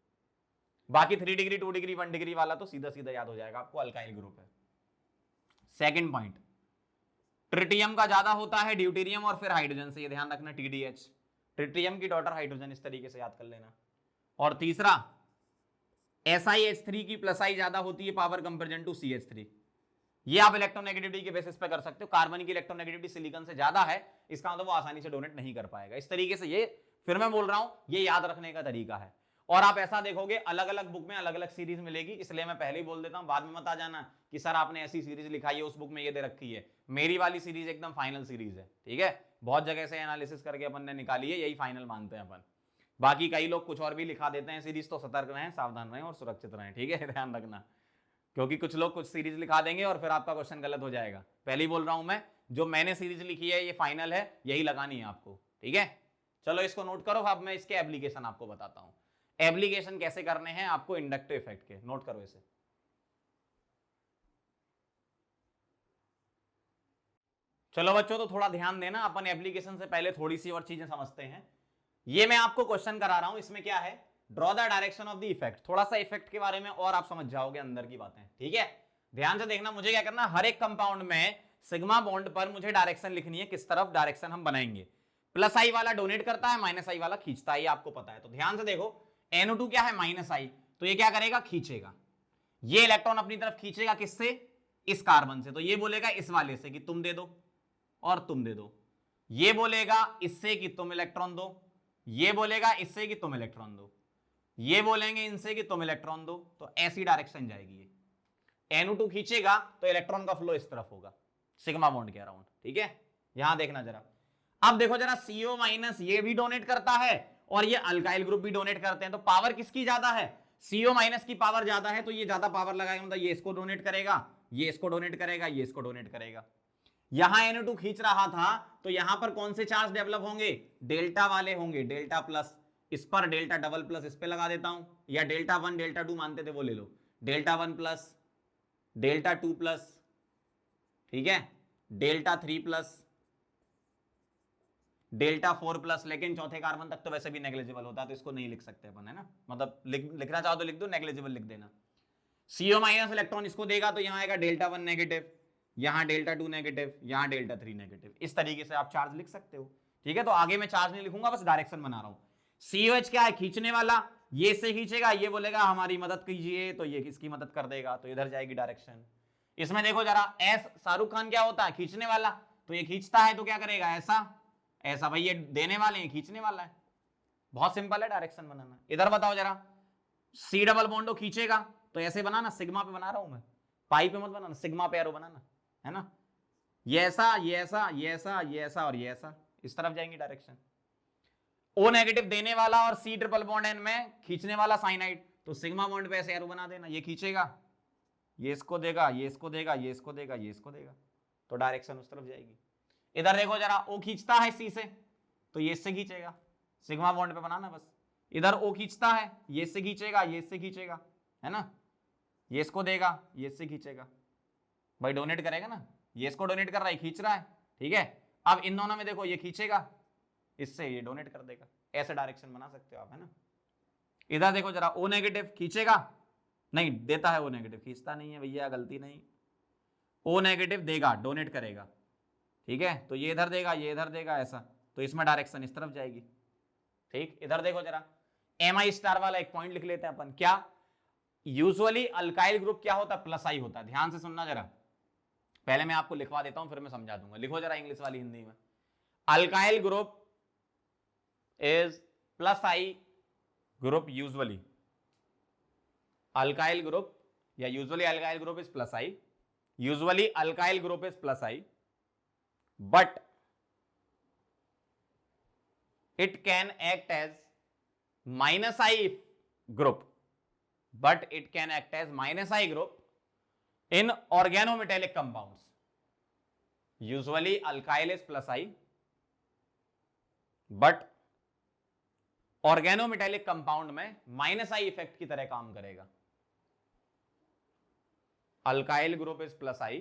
बाकी 3 डिग्री 2 डिग्री 1 डिग्री वाला तो सीधा सीधा याद हो जाएगा आपको, अल्काइल ग्रुप है। सेकंड पॉइंट, ट्रिटियम का ज्यादा होता है ड्यूटेरियम और फिर हाइड्रोजन से, ये ध्यान रखना, TDH, ट्रिटियम की डॉटर हाइड्रोजन, इस तरीके से याद कर लेना। और तीसरा SiH3 की +I ज्यादा होती है पावर कंपेरिजन टू CH3, ये आप इलेक्ट्रोनेगेटिविटी के बेसिस पे कर सकते हो। कार्बन की इलेक्ट्रोनेगेटिविटी सिलिकॉन से ज्यादा है, इसका मतलब वो आसानी से डोनेट नहीं कर पाएगा। इस तरीके से ये, फिर मैं बोल रहा हूं, ये याद रखने का तरीका है। और आप ऐसा देखोगे अलग अलग बुक में अलग अलग सीरीज मिलेगी, इसलिए मैं पहले ही बोल देता हूं, बाद में मत आ जाना कि सर आपने ऐसी सीरीज लिखाई है, उस बुक में ये दे रखी है। मेरी वाली सीरीज एकदम फाइनल सीरीज है, ठीक है, बहुत जगह से एनालिसिस करके अपन ने निकाली है, यही फाइनल मानते हैं अपन। बाकी कई लोग कुछ और भी लिखा देते हैं सीरीज, तो सतर्क रहें, सावधान रहें और सुरक्षित रहें, ठीक है, ध्यान रखना, क्योंकि कुछ लोग कुछ सीरीज लिखा देंगे और फिर आपका क्वेश्चन गलत हो जाएगा। पहले ही बोल रहा हूं मैं, जो मैंने सीरीज लिखी है ये फाइनल है, यही लगानी है आपको, ठीक है। चलो इसको नोट करो, अब मैं इसके एप्लीकेशन आपको बताता हूं, एप्लीकेशन कैसे करने हैं आपको इंडक्टिव इफेक्ट के, नोट करो इसे। चलो बच्चों, तो थोड़ा ध्यान देना, अपन एप्लीकेशन से पहले थोड़ी सी और चीजें समझते हैं। ये मैं आपको क्वेश्चन करा रहा हूं, इसमें क्या है, draw the direction of the effect, थोड़ा सा इफेक्ट के बारे में और आप समझ जाओगे अंदर की बातें, ठीक है। ध्यान से देखना, मुझे क्या करना, हर एक कंपाउंड में सिग्मा बॉन्ड पर मुझे डायरेक्शन लिखनी है, किस तरफ डायरेक्शन हम बनाएंगे। +I वाला डोनेट करता है, -I वाला खींचता है, ये आपको पता है। तो ध्यान से देखो, NO2 क्या है, -I, तो ये क्या करेगा, खींचेगा, ये इलेक्ट्रॉन अपनी तरफ खींचेगा, किससे, इस कार्बन से, तो ये बोलेगा इस वाले से कि तुम दे दो और तुम दे दो, ये बोलेगा इससे कि तुम इलेक्ट्रॉन दो, ये बोलेगा इससे कि तुम इलेक्ट्रॉन दो, ये बोलेंगे इनसे कि तुम इलेक्ट्रॉन दो, तो ऐसी डायरेक्शन जाएगी ये। NO2 खींचेगा तो इलेक्ट्रॉन का फ्लो इस तरफ होगा, सिग्मा बॉन्ड के अराउंड, ठीक है। यहां देखना जरा, अब देखो जरा, CO- ये भी डोनेट करता है और ये अल्काइल ग्रुप भी डोनेट करते हैं, तो पावर किसकी ज्यादा है, CO- की पावर ज्यादा है, तो ये ज्यादा पावर लगाएगा, मतलब ये इसको डोनेट करेगा, ये इसको डोनेट करेगा, ये इसको डोनेट करेगा। यहां NO2 खींच रहा था, तो यहां पर कौन से चार्ज डेवलप होंगे, डेल्टा वाले होंगे, डेल्टा प्लस, इस पर डेल्टा डबल प्लस इस पे लगा देता हूं, या डेल्टा 1 डेल्टा 2 मानते थे वो ले लो, डेल्टा 1 प्लस, डेल्टा 2 प्लस, ठीक है, डेल्टा 3 प्लस, डेल्टा 4 प्लस, लेकिन चौथे कार्बन तक तो वैसे भी नेग्लिजिबल होता है, तो इसको नहीं लिख सकते अपन, है ना, मतलब लिखना चाहो तो लिख दो, नेग्लिजिबल लिख देना। CO- इलेक्ट्रॉन इसको देगा, तो यहां आएगा डेल्टा 1 नेगेटिव, यहां डेल्टा 2 नेगेटिव, यहां डेल्टा 3 नेगेटिव, इस तरीके से आप चार्ज लिख सकते हो, ठीक है। तो आगे मैं चार्ज नहीं लिखूंगा, बस डायरेक्शन बना रहा हूं। COH क्या है, खींचने वाला, ये इससे खींचेगा, ये बोलेगा हमारी मदद कीजिए, तो ये किसकी मदद कर देगा, तो इधर जाएगी डायरेक्शन। इसमें देखो जरा, एस शाहरुख खान क्या होता है, खींचने वाला, तो ये खींचता है तो क्या करेगा, ऐसा ऐसा, भाई ये देने वाले हैं, खींचने वाला है, बहुत सिंपल है डायरेक्शन बनाना। इधर बताओ जरा, C डबल बॉन्डो खींचेगा, तो ऐसे बनाना, सिग्मा पे बना रहा हूं मैं, पाई पे मत बनाना, सिग्मा पे एरो बनाना, है ना, ये ऐसा, ये ऐसा, ये ऐसा, ये ऐसा और ये ऐसा, इस तरफ जाएंगी डायरेक्शन। O नेगेटिव देने वाला और C ट्रिपल बॉन्ड N में खींचने वाला साइनाइड, तो सिग्मा बॉन्ड पे ऐसे एरो बना देना, ये खींचेगा, ये इसको देगा, ये इसको देगा, ये इसको देगा, ये इसको देगा, तो डायरेक्शन उस तरफ जाएगी। इधर देखो जरा, O खींचता है C से, तो ये इससे खींचेगा, सिग्मा बॉन्ड पे बनाना बस। इधर O खींचता है, ये इससे खींचेगा, ये इससे खींचेगा, है ना, ये इसको देगा, ये इससे खींचेगा, भाई डोनेट करेगा ना, ये इसको डोनेट कर रहा है, खींच रहा है, ठीक है। अब इन दोनों में देखो, ये खींचेगा, इससे ये डोनेट कर देगा, ऐसे डायरेक्शन बना सकते हो आप, है ना। इधर देखो जरा, O नेगेटिव खींचेगा, नहीं देता है, O नेगेटिव खींचता नहीं है भैया, गलती नहीं, O नेगेटिव देगा, डोनेट करेगा, ठीक है, तो ये इधर देगा, ये इधर देगा, ऐसा, तो इसमें डायरेक्शन इस तरफ जाएगी, ठीक। इधर देखो जरा, Mi स्टार वाला एक पॉइंट लिख लेते हैं अपन, क्या, यूजुअली अल्काइल ग्रुप क्या होता है, प्लस आई होता है। ध्यान से सुनना जरा, पहले मैं आपको लिखवा देता हूं फिर मैं समझा दूंगा। लिखो जरा इंग्लिश वाली हिंदी में, alkyl group is plus I group usually, alkyl group या usually alkyl group is plus I, usually alkyl group is plus I, but it can act as minus I group, but it can act as minus I group in organometallic compounds. Usually alkyl is plus I, but organometallic compound में minus I इफेक्ट की तरह काम करेगा। alkyl group is plus I,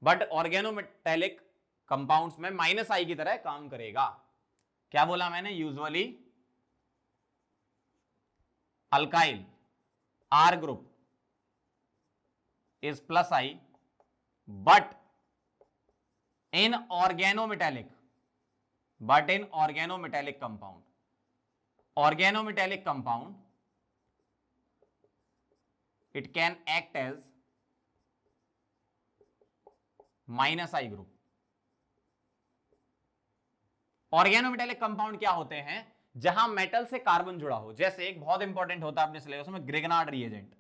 but organometallic compounds में minus I की तरह काम करेगा। क्या बोला मैंने, usually alkyl R group is plus I, but in organometallic compound, organometallic compound it can act as minus I group. Organometallic compound क्या होते हैं, जहां मेटल से कार्बन जुड़ा हो, जैसे एक बहुत इंपॉर्टेंट होता है अपने सिलेबस में ग्रिगनार्ड रिएजेंट,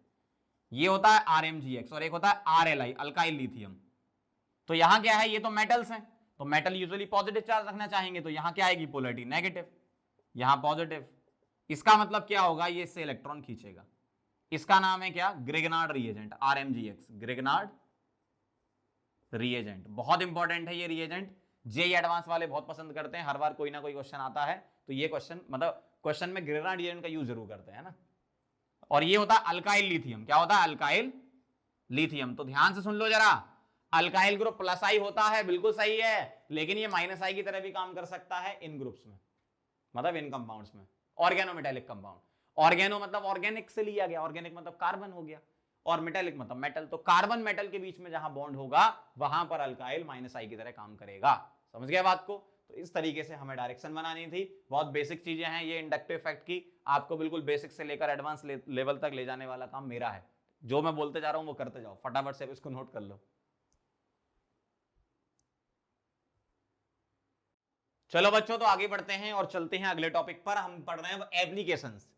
ये होता है RMGX, और एक होता है RLI अल्काइल लिथियम। तो यहां क्या है, ये तो मेटल्स हैं, तो मेटल यूजुअली पॉजिटिव चार्ज रखना चाहेंगे, तो यहां क्या आएगी, पोलैरिटी नेगेटिव, यहां पॉजिटिव। इसका मतलब क्या होगा, ये इससे इलेक्ट्रॉन खींचेगा। इसका नाम है क्या, Grignard reagent, RMGX, Grignard reagent. बहुत इंपॉर्टेंट है ये रिएजेंट, जेई एडवांस वाले बहुत पसंद करते हैं, हर बार कोई ना कोई क्वेश्चन आता है तो ये क्वेश्चन, मतलब क्वेश्चन में ग्रिगनार्ड रिएजेंट का यूज जरूर करते हैं ना। और ये होता है अल्काइल लिथियम, क्या होता है, अल्काइल लिथियम। तो ध्यान से सुन लो जरा, अल्काइल ग्रुप प्लस आई होता है, बिल्कुल सही है, लेकिन ये माइनस आई की तरह भी काम कर सकता है इन ग्रुप्स में, मतलब इन कंपाउंड्स में। ऑर्गेनोमेटेलिक कंपाउंड, ऑर्गेनो मतलब ऑर्गेनिक से लिया गया, ऑर्गेनिक मतलब कार्बन हो गया, और मेटेलिक मतलब मेटल, तो कार्बन मेटल के बीच में जहां बॉन्ड होगा वहां पर अल्काइल माइनस आई की तरह काम करेगा। समझ गया बात को। तो इस तरीके से हमें डायरेक्शन बनानी थी। बहुत बेसिक चीजें हैं ये इंडक्टिव इफेक्ट की, आपको बिल्कुल बेसिक से लेकर एडवांस लेवल तक ले जाने वाला काम मेरा है। जो मैं बोलते जा रहा हूं वो करते जाओ, फटाफट से इसको नोट कर लो। चलो बच्चों, तो आगे बढ़ते हैं और चलते हैं अगले टॉपिक पर। हम पढ़ रहे हैं एप्लीकेशंस।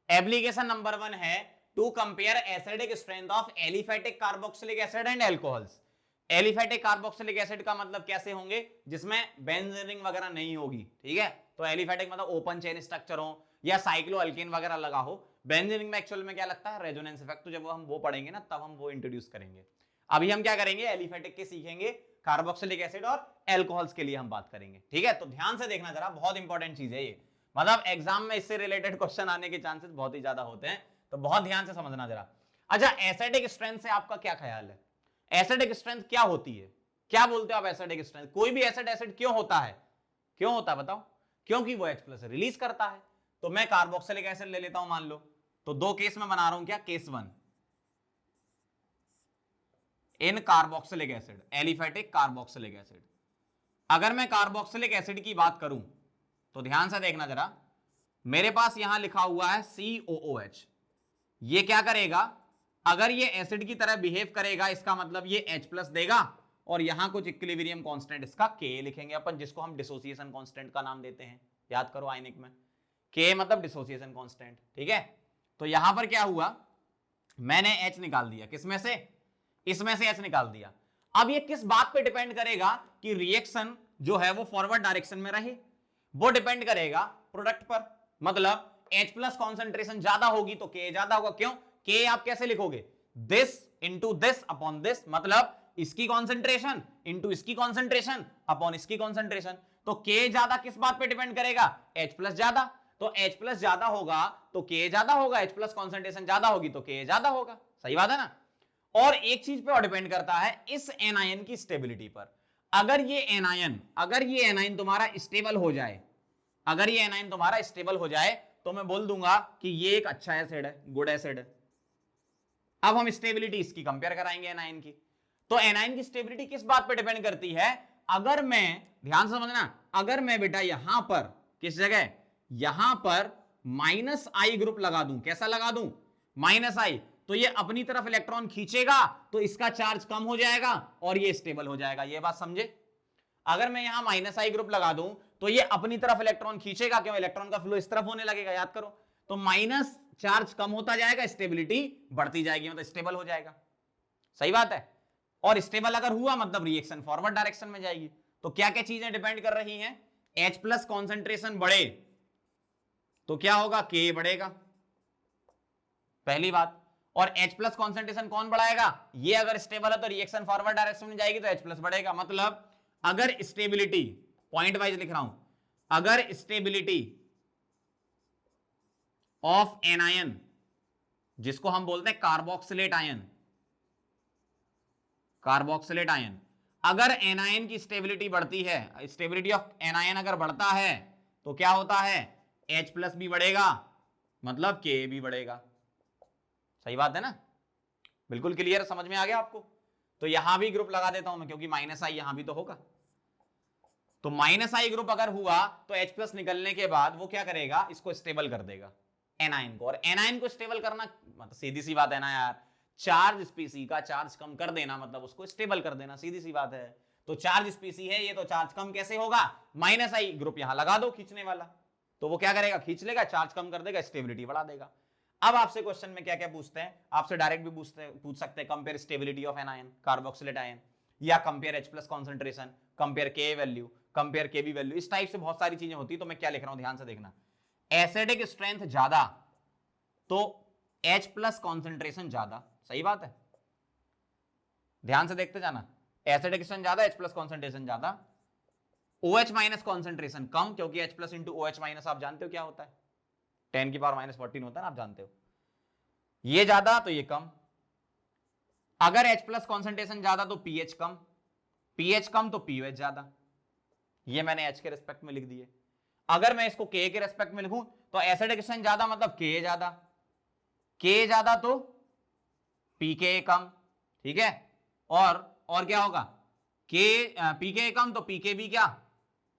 एप्लीकेशन नंबर 1 है to compare acidic strength of aliphatic carboxylic acid and alcohols. Aliphatic carboxylic acid का मतलब कैसे होंगे, जिसमें बेंजीन रिंग वगैरह नहीं होगी, ठीक है। तो एलिफेटिक मतलब ओपन चेन स्ट्रक्चर हो या साइक्लोअल्केन वगैरह लगा हो। बेंजीन रिंग में एक्चुअल में क्या लगता है, रेजोनेंस इफेक्ट। तो जब हम वो पढ़ेंगे ना तब हम वो इंट्रोड्यूस करेंगे। अभी हम क्या करेंगे, एलिफेटिक के सीखेंगे, कार्बोक्सिलिक एसिड और एल्कोहल्स के लिए हम बात करेंगे, ठीक है। तो ध्यान से देखना जरा, बहुत इंपॉर्टेंट चीज है ये, मतलब एग्जाम में इससे रिलेटेड क्वेश्चन आने के चांसेस बहुत ही ज्यादा होते हैं, तो बहुत ध्यान से समझना जरा। अच्छा, एसिडिक स्ट्रेंथ से आपका क्या ख्याल है, एसिडिक स्ट्रेंथ क्या होती है, क्या बोलते हो आप एसिडिक स्ट्रेंथ। कोई भी एसिड क्यों होता है, क्यों होता है बताओ, क्योंकि वो H+ रिलीज करता है। तो मैं कार्बोक्सिलिक एसिड ले लेता हूं मान लो, तो दो केस में बना रहा हूं, क्या, case 1 in carboxylic acid, aliphatic carboxylic acid. अगर मैं कार्बोक्सिलिक एसिड की बात करूं तो ध्यान से देखना जरा, मेरे पास यहां लिखा हुआ है COOH। ये क्या करेगा, अगर ये एसिड की तरह बिहेव करेगा, इसका मतलब ये H+ देगा, और यहां कुछ इक्विलिब्रियम कांस्टेंट इसका K लिखेंगे अपन, जिसको हम डिसोसिएशन कांस्टेंट का नाम देते हैं। याद करो आयनिक में K मतलब डिसोसिएशन कांस्टेंट, ठीक है। तो यहां पर क्या हुआ, मैंने H निकाल दिया, किसमें से, इसमें से H निकाल दिया। अब ये किस बात पे डिपेंड करेगा कि रिएक्शन जो है वो फॉरवर्ड डायरेक्शन में रहे, वो डिपेंड करेगा प्रोडक्ट पर। मतलब H+ कॉन्सेंट्रेशन ज्यादा होगी तो K ज्यादा होगा। क्यों, K आप कैसे लिखोगे, this into this upon this, मतलब इसकी कॉन्सेंट्रेशन इंटू इसकी कॉन्सेंट्रेशन अपॉन इसकी कॉन्सेंट्रेशन। तो K ज्यादा किस बात पे डिपेंड करेगा, H+ ज्यादा, तो H+ ज्यादा होगा तो K ज्यादा होगा, H+ कॉन्सेंट्रेशन ज्यादा होगी तो K ज्यादा होगा। सही बात है ना। और एक चीज पे और डिपेंड करता है, इस एनायन की स्टेबिलिटी पर। अगर ये एनायन तुम्हारा स्टेबल हो जाए, अगर ये एनायन तुम्हारा स्टेबल हो जाए तो मैं बोल दूंगा कि ये एक अच्छा एसिड है, गुड एसिड है। अब हम स्टेबिलिटी इसकी कंपेयर कराएंगे एनायन की। तो एनायन की स्टेबिलिटी किस बात पे डिपेंड करती है? अगर मैं, ध्यान समझना, अगर मैं बेटा यहां पर किस जगह, यहां पर माइनस आई ग्रुप लगा दूं, कैसा लगा दूं? माइनस आई, तो ये अपनी तरफ इलेक्ट्रॉन खींचेगा तो इसका चार्ज कम हो जाएगा और ये स्टेबल हो जाएगा। ये बात समझे? अगर मैं यहां माइनस आई ग्रुप लगा दूं तो ये अपनी तरफ इलेक्ट्रॉन खींचेगा, क्यों? इलेक्ट्रॉन का फ्लो इस तरफ होने लगेगा, याद करो। तो माइनस चार्ज कम होता जाएगा, स्टेबिलिटी बढ़ती जाएगी, मतलब स्टेबल हो जाएगा। सही बात है। और स्टेबल अगर हुआ मतलब रिएक्शन फॉरवर्ड डायरेक्शन में जाएगी। तो क्या क्या चीजें डिपेंड कर रही हैं? H प्लस कॉन्सेंट्रेशन बढ़े तो क्या होगा? K बढ़ेगा, पहली बात। और H प्लस कॉन्सेंट्रेशन कौन बढ़ाएगा? ये अगर स्टेबल है तो रिएक्शन फॉरवर्ड डायरेक्शन में जाएगी तो H प्लस बढ़ेगा। मतलब अगर स्टेबिलिटी, पॉइंट वाइज लिख रहा हूं, अगर स्टेबिलिटी ऑफ एन आयन, जिसको हम बोलते हैं कार्बोक्सिलेट आयन, कार्बोक्सिलेट आयन, अगर एनायन की स्टेबिलिटी बढ़ती है, स्टेबिलिटी ऑफ एनायन अगर बढ़ता है तो क्या होता है? H प्लस भी बढ़ेगा, मतलब K भी बढ़ेगा। सही बात है ना? बिल्कुल क्लियर, समझ में आ गया आपको? तो यहां भी ग्रुप लगा देता हूं मैं, क्योंकि माइनस आई यहां भी तो होगा। तो माइनस आई ग्रुप अगर हुआ तो H प्लस निकलने के बाद वो क्या करेगा? इसको स्टेबल कर देगा, एनायन को। और एनायन को स्टेबल करना मतलब सीधी सी बात है ना यार, चार्ज स्पीसी का चार्ज कम कर देना मतलब उसको स्टेबल कर देना, सीधी सी बात है। तो चार्ज स्पीसी है ये, तो चार्ज कम कैसे होगा? माइनस आई ग्रुप यहां लगा दो खींचने वाला, तो वो क्या करेगा? खींच लेगा, चार्ज कम कर देगा, स्टेबिलिटी बढ़ा देगा। अब आपसे क्वेश्चन में क्या क्या पूछते हैं? आपसे डायरेक्ट भी पूछ सकते हैं, compare stability of anion, carboxylate ion, या compare H plus concentration, compare K value, compare Kb value. इस टाइप से बहुत सारी चीजें होती है। तो मैं क्या लिख रहा हूं, ध्यान से देखना। एसिडिक स्ट्रेंथ ज्यादा तो H प्लस कॉन्सेंट्रेशन ज्यादा, सही बात है, ध्यान से देखते जाना। एसिडिक स्ट्रेंथ ज्यादा, H प्लस कॉन्सेंट्रेशन ज्यादा। OH माइनस कॉन्सेंट्रेशन कम, क्योंकि H plus into OH minus आप जानते हो क्या होता है? 10 की पावर माइनस 14 होता है ना, आप जानते हो। ये ज्यादा तो ये कम। अगर H प्लस कॉन्सेंट्रेशन ज्यादा तो pH कम, pH कम तो pOH ज्यादा। ये मैंने H के रेस्पेक्ट में लिख दिए। अगर मैं इसको K के रेस्पेक्ट में लिखूं तो एसिडिक स्ट्रेंथ ज्यादा मतलब K ज्यादा, K ज्यादा तो pK कम, ठीक है। और क्या होगा? pK कम तो pK भी क्या?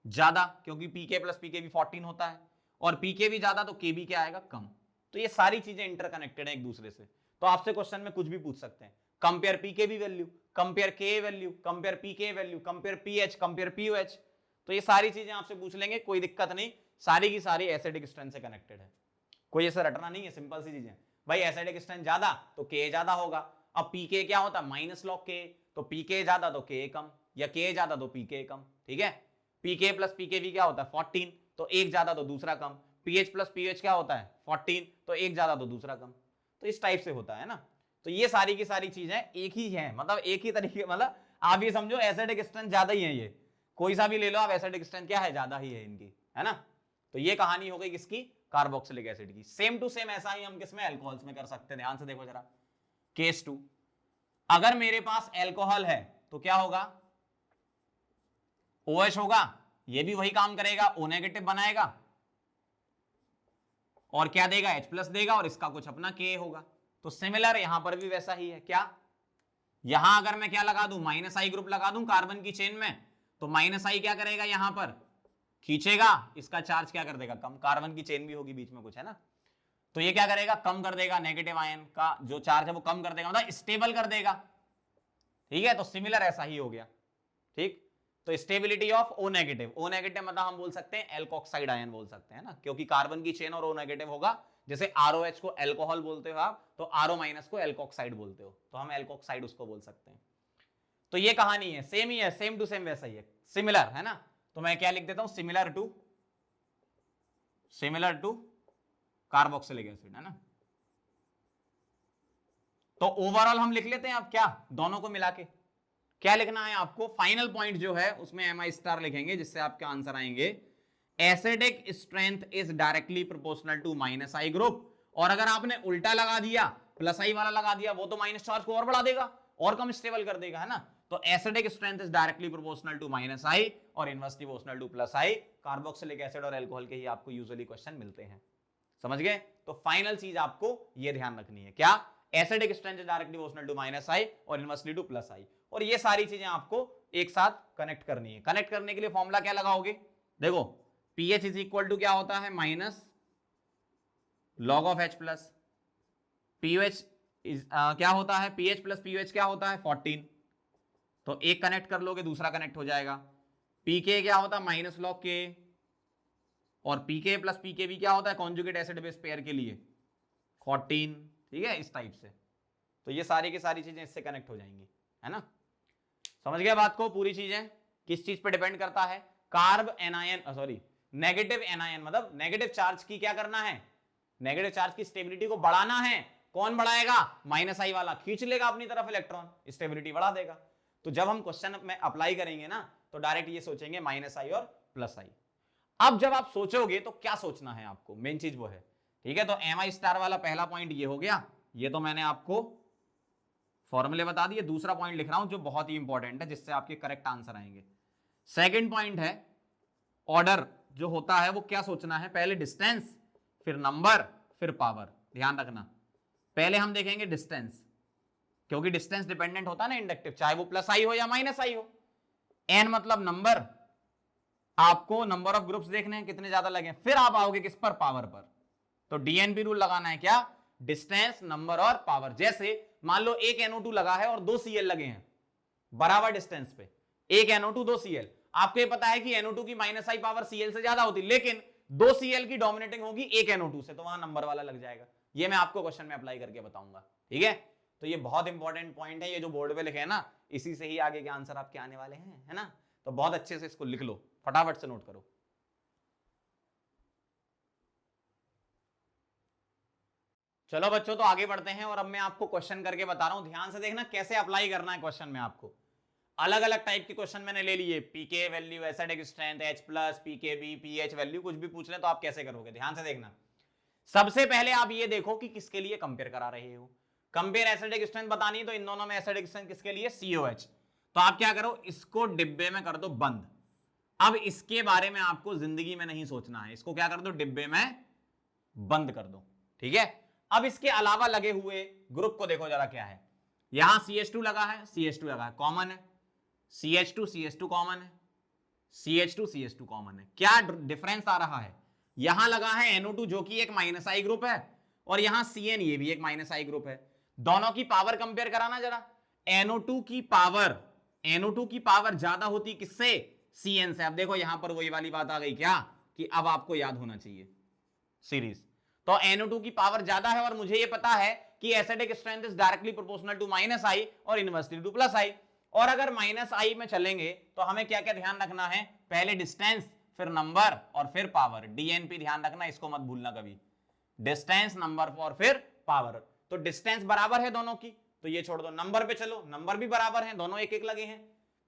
ज्यादा, क्योंकि pK प्लस pK भी 14 होता है, और pK भी ज्यादा तो K भी क्या आएगा? कम। तो ये सारी चीजें इंटरकनेक्टेड है एक दूसरे से। तो आपसे क्वेश्चन में कुछ भी पूछ सकते हैं, compare pKb value, compare K value, compare pK value, compare pH, compare pOH। तो ये सारी चीजें आपसे पूछ लेंगे, कोई दिक्कत नहीं, सारी की सारी एसिडिक स्ट्रेंथ से कनेक्टेड है, कोई ऐसा रटना नहीं है, सिंपल सी चीजें। भाई एसिडिक स्ट्रेंथ ज्यादा तो K ज्यादा होगा। अब pK क्या होता है? माइनस लॉग K, तो pK ज्यादा तो K कम, या K ज्यादा तो pK कम, ठीक है। pK प्लस pKb क्या होता है? 14, तो एक ज्यादा तो दूसरा कम। pH प्लस pH क्या होता है? 14, तो एक ज्यादा तो दूसरा कम। तो इस टाइप से होता है ना। तो ये सारी की सारी चीजें एक ही है, मतलब एक ही तरीके, मतलब आप ये समझो एसिडिक स्ट्रेंथ ज्यादा ही है। ये कोई सा भी ले लो आप, एसिडिक स्ट्रेंथ क्या है? ज्यादा ही है इनकी, है ना। तो ये कहानी हो गई किसकी? कार्बोक्सिलिक एसिड की। सेम टू सेम ऐसा ही हम किसमें? अल्कोहल्स में कर सकते हैं। ध्यान से देखो जरा, केस 2, अगर मेरे पास अल्कोहल है तो क्या होगा? OH होगा, ये भी वही काम करेगा, O नेगेटिव बनाएगा और क्या देगा? H प्लस देगा, और इसका कुछ अपना K होगा। तो सिमिलर यहां पर भी वैसा ही है। क्या यहां अगर मैं क्या लगा दूं? माइनस आई ग्रुप लगा दूं कार्बन की चेन में, तो माइनस आई क्या करेगा? यहां पर खींचेगा, इसका चार्ज क्या कर देगा? कम। कार्बन की चेन भी होगी बीच में कुछ, है ना। तो ये क्या करेगा? कम कर देगा, नेगेटिव आयन का जो चार्ज है वो कम कर देगा, मतलब स्टेबल कर देगा, ठीक है। तो सिमिलर ऐसा ही हो गया, ठीक। तो stability of O negative, O negative मतलब हम बोल सकते हैं एल्कोक्साइड आयन बोल सकते हैं ना, क्योंकि कार्बन की चेन और O नेगेटिव होगा। जैसे ROH को अल्कोहल बोलते हो आप, तो RO माइनस को एल्कोक्साइड बोलते हो, तो हम एल्कोक्साइड उसको बोल सकते हैं। तो ये कहानी है, सेम ही है, सेम टू सेम वैसा ही है, सिमिलर, है ना। तो मैं क्या लिख देता हूं? सिमिलर टू कार्बोक्सिलिक एसिड, है ना। तो ओवरऑल हम लिख लेते हैं अब क्या, दोनों को मिला के क्या लिखना है आपको? फाइनल पॉइंट जो है उसमें MI स्टार लिखेंगे, जिससे आपके आंसर आएंगे acidic strength is directly proportional to minus I group. और अगर आपने उल्टा लगा दिया, प्लस आई वाला लगा दिया, वो तो माइनस चार्ज को और बढ़ा देगा और कम स्टेबल कर देगा, है ना। तो acidic strength is directly proportional to minus I और inversely proportional to plus I. Carboxylic acid और अल्कोहल के ही आपको यूजुअली क्वेश्चन मिलते हैं, समझ गए। तो फाइनल चीज आपको ये ध्यान रखनी है, क्या? Acidic strength is directly proportional to minus I और इनवर्सली टू प्लस आई। और और ये सारी चीजें आपको एक साथ कनेक्ट करनी है। कनेक्ट करने के लिए फॉर्मूला क्या लगाओगे, देखो पीएच इज इक्वल टू क्या होता है, minus log of H plus pH क्या होता है, पीएच प्लस पीएच क्या होता है 14, तो एक कनेक्ट कर लोगे दूसरा कनेक्ट हो जाएगा। पीके क्या होता है माइनस लॉग के, और पीके प्लस पीके भी क्या होता है कॉन्जुगेट एसिड बेस पेयर के लिए 14, ठीक है, इस टाइप से। तो ये सारी की सारी चीजें इससे कनेक्ट हो जाएंगी, है ना। समझ गया बात को, पूरी चीजें किस चीज पे डिपेंड करता है, carb anion sorry negative anion, मतलब नेगेटिव चार्ज की क्या करना है, नेगेटिव चार्ज की स्टेबिलिटी को बढ़ाना है। कौन बढ़ाएगा, माइनस आई वाला खींच लेगा अपनी तरफ इलेक्ट्रॉन, स्टेबिलिटी बढ़ा देगा। तो जब हम क्वेश्चन में अप्लाई करेंगे ना तो डायरेक्ट ये सोचेंगे माइनस आई और प्लस आई। अब जब आप सोचोगे तो क्या सोचना है आपको, मेन चीज वो है, ठीक है। तो एम आई स्टार वाला पहला पॉइंट ये हो गया, ये तो मैंने आपको फॉर्मूले बता दिए। दूसरा पॉइंट लिख रहा हूं जो बहुत ही इंपॉर्टेंट है, जिससे आपके करेक्ट आंसर आएंगे। सेकंड पॉइंट है ऑर्डर जो होता है वो क्या सोचना है, पहले डिस्टेंस फिर नंबर फिर पावर। ध्यान रखना पहले हम देखेंगे डिस्टेंस, क्योंकि डिस्टेंस डिपेंडेंट होता है ना इंडक्टिव, चाहे वो प्लस आई हो या माइनस आई हो। एन मतलब नंबर, आपको नंबर ऑफ ग्रुप्स देखने हैं कितने ज्यादा लगे, फिर आप आओगे किस पर, पावर पर। तो डीएनपी रूल लगाना है क्या, डिस्टेंस नंबर और पावर। जैसे मान लो एक NO2 लगा है और 2 Cl लगे हैं बराबर डिस्टेंस पे, एक NO2 2 Cl। आपको ये पता है कि NO2 की माइनस आई पावर Cl से ज्यादा होती, लेकिन 2 Cl की डोमिनेटिंग होगी एक NO2 से, तो वहां नंबर वाला लग जाएगा। ये मैं आपको क्वेश्चन में अप्लाई करके बताऊंगा, ठीक है। तो ये बहुत इंपॉर्टेंट पॉइंट है, ये जो बोर्ड पे लिखे हैं ना, इसी से ही आगे के आंसर आपके आने वाले हैं, है ना। तो बहुत अच्छे से इसको लिख लो, फटाफट से नोट करो। चलो बच्चों तो आगे बढ़ते हैं, और अब मैं आपको क्वेश्चन करके बता रहा हूं, ध्यान से देखना कैसे अप्लाई करना है क्वेश्चन में आपको। अलग अलग टाइप के क्वेश्चन मैंने ले लिए, pK value, acidic strength, H plus, pKb, pH value, कुछ भी पूछ ले तो आप कैसे करोगे, ध्यान से देखना। सबसे पहले आप ये देखो कि किसके लिए कंपेयर करा रहे हो। कंपेयर एसिडिक स्ट्रेंथ बतानी, तो इन दोनों में एसिडिक स्ट्रेंथ किसके लिए, COH। तो आप क्या करो, इसको डिब्बे में कर दो बंद। अब इसके बारे में आपको जिंदगी में नहीं सोचना है, इसको क्या कर दो, डिब्बे में बंद कर दो, ठीक है। अब इसके अलावा लगे हुए ग्रुप को देखो जरा क्या है। यहां CH2 लगा है, CH2 लगा है, कॉमन है, CH2 CH2 कॉमन है, CH2 CH2 कॉमन है। क्या डिफरेंस आ रहा है, यहां लगा है NO2 जो कि एक माइनस आई ग्रुप है, और यहां CN ये भी एक माइनस आई ग्रुप है। दोनों की पावर कंपेयर कराना जरा। NO2 की पावर ज्यादा होती किससे, CN से। अब देखो यहां पर वही वाली बात आ गई क्या, कि अब आपको याद होना चाहिए सीरीज। तो NO2 की पावर ज्यादा है, और मुझे ये पता है कि acidic strength is directly proportional to minus I और इनवर्सली टू प्लस आई। और अगर माइनस आई में चलेंगे तो हमें क्या क्या ध्यान रखना है, पहले डिस्टेंस फिर नंबर और फिर पावर। डीएनपी ध्यान रखना, इसको मत भूलना कभी, डिस्टेंस नंबर और फिर पावर। तो डिस्टेंस बराबर है दोनों की, तो ये छोड़ दो। नंबर पे चलो, नंबर भी बराबर है, दोनों एक एक लगे हैं।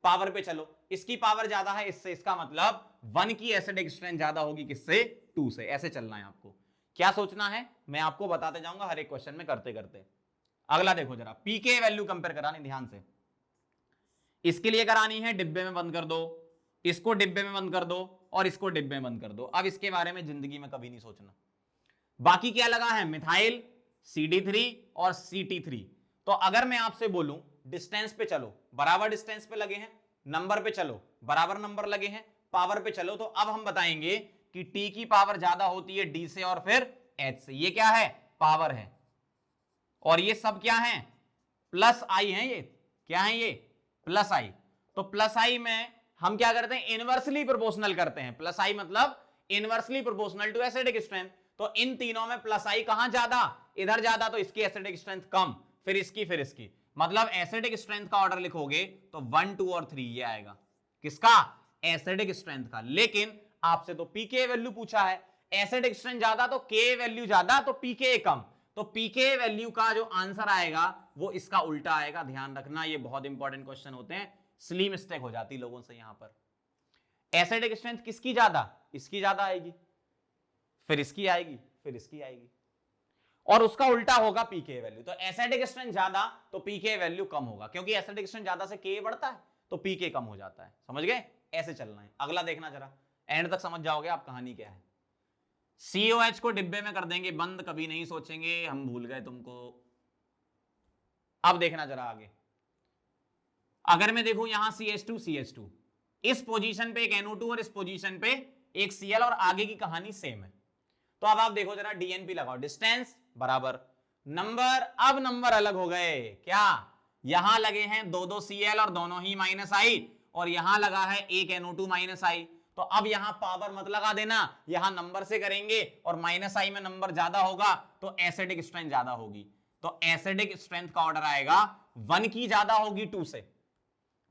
पावर पे चलो, इसकी पावर ज्यादा है इससे, इसका मतलब 1 की एसिडिक स्ट्रेंथ ज्यादा होगी किससे, 2 से। ऐसे चलना है आपको, क्या सोचना है मैं आपको बताते जाऊंगा हर एक क्वेश्चन में करते करते। अगला देखो जरा, पीके वैल्यू कंपेयर करानी, ध्यान से इसके लिए करानी है, डिब्बे में बंद कर दो, इसको डिब्बे में बंद कर दो, और इसको डिब्बे में बंद कर दो। अब इसके बारे में जिंदगी में कभी नहीं सोचना। बाकी क्या लगा है, मिथाइल, CD3 और CT3। तो अगर मैं आपसे बोलूं डिस्टेंस पे चलो, बराबर डिस्टेंस पे लगे हैं, नंबर पे चलो, बराबर नंबर लगे हैं, पावर पे चलो, तो अब हम बताएंगे कि T की पावर ज्यादा होती है D से और फिर H से। ये क्या है, पावर है, और ये सब क्या है, प्लस आई है। ये क्या है, ये प्लस आई। तो प्लस आई में हम क्या करते हैं, इनवर्सली प्रोपोर्शनल करते हैं। प्लस आई मतलब inversely proportional to acidic strength. तो इन तीनों में प्लस आई कहां ज्यादा, इधर ज्यादा, तो इसकी एसिडिक स्ट्रेंथ कम, फिर इसकी, फिर इसकी। मतलब एसिडिक स्ट्रेंथ का ऑर्डर लिखोगे तो 1 2 और 3 ये आएगा, किसका, एसिडिक स्ट्रेंथ का। लेकिन आपसे तो पीके वैल्यू पूछा है, एसिडिक स्ट्रेंथ ज्यादा तो के वैल्यू ज्यादा, तो पीके कम, तो पीके वैल्यू का जो आंसर आएगा वो इसका उल्टा आएगा। ध्यान रखना, ये बहुत इंपॉर्टेंट क्वेश्चन होते हैं, स्ली मिस्टेक हो जाती लोगों से। यहां पर एसिडिक स्ट्रेंथ किसकी ज्यादा, इसकी ज्यादा आएगी, फिर इसकी आएगी, फिर इसकी आएगी, और उसका उल्टा होगा पीके वैल्यू। तो एसिडिक स्ट्रेंथ ज्यादा तो पीके वैल्यू कम होगा, क्योंकि एसिडिक स्ट्रेंथ ज्यादा से के बढ़ता है तो पीके कम हो जाता है। समझ गए, ऐसे चलना है। अगला देखना जरा, एंड तक समझ जाओगे आप कहानी क्या है। COH को डिब्बे में कर देंगे बंद, कभी नहीं सोचेंगे, हम भूल गए तुमको। अब देखना जरा आगे, अगर मैं देखूं यहां CH2 इस पोजीशन पे एक NO2 और इस पोजीशन पे एक Cl और आगे की कहानी सेम है। तो अब आप देखो जरा DNP लगाओ, डिस्टेंस बराबर नंबर, अब नंबर अलग हो गए। क्या यहां लगे हैं दो दो Cl और दोनों ही -I, और यहां लगा है एक NO2 -I। तो अब यहां पावर मत लगा देना, यहां नंबर से करेंगे और -I में नंबर ज्यादा होगा तो एसिडिक स्ट्रेंथ ज्यादा होगी। तो एसिडिक स्ट्रेंथ का ऑर्डर आएगा 1 की ज्यादा होगी 2 से,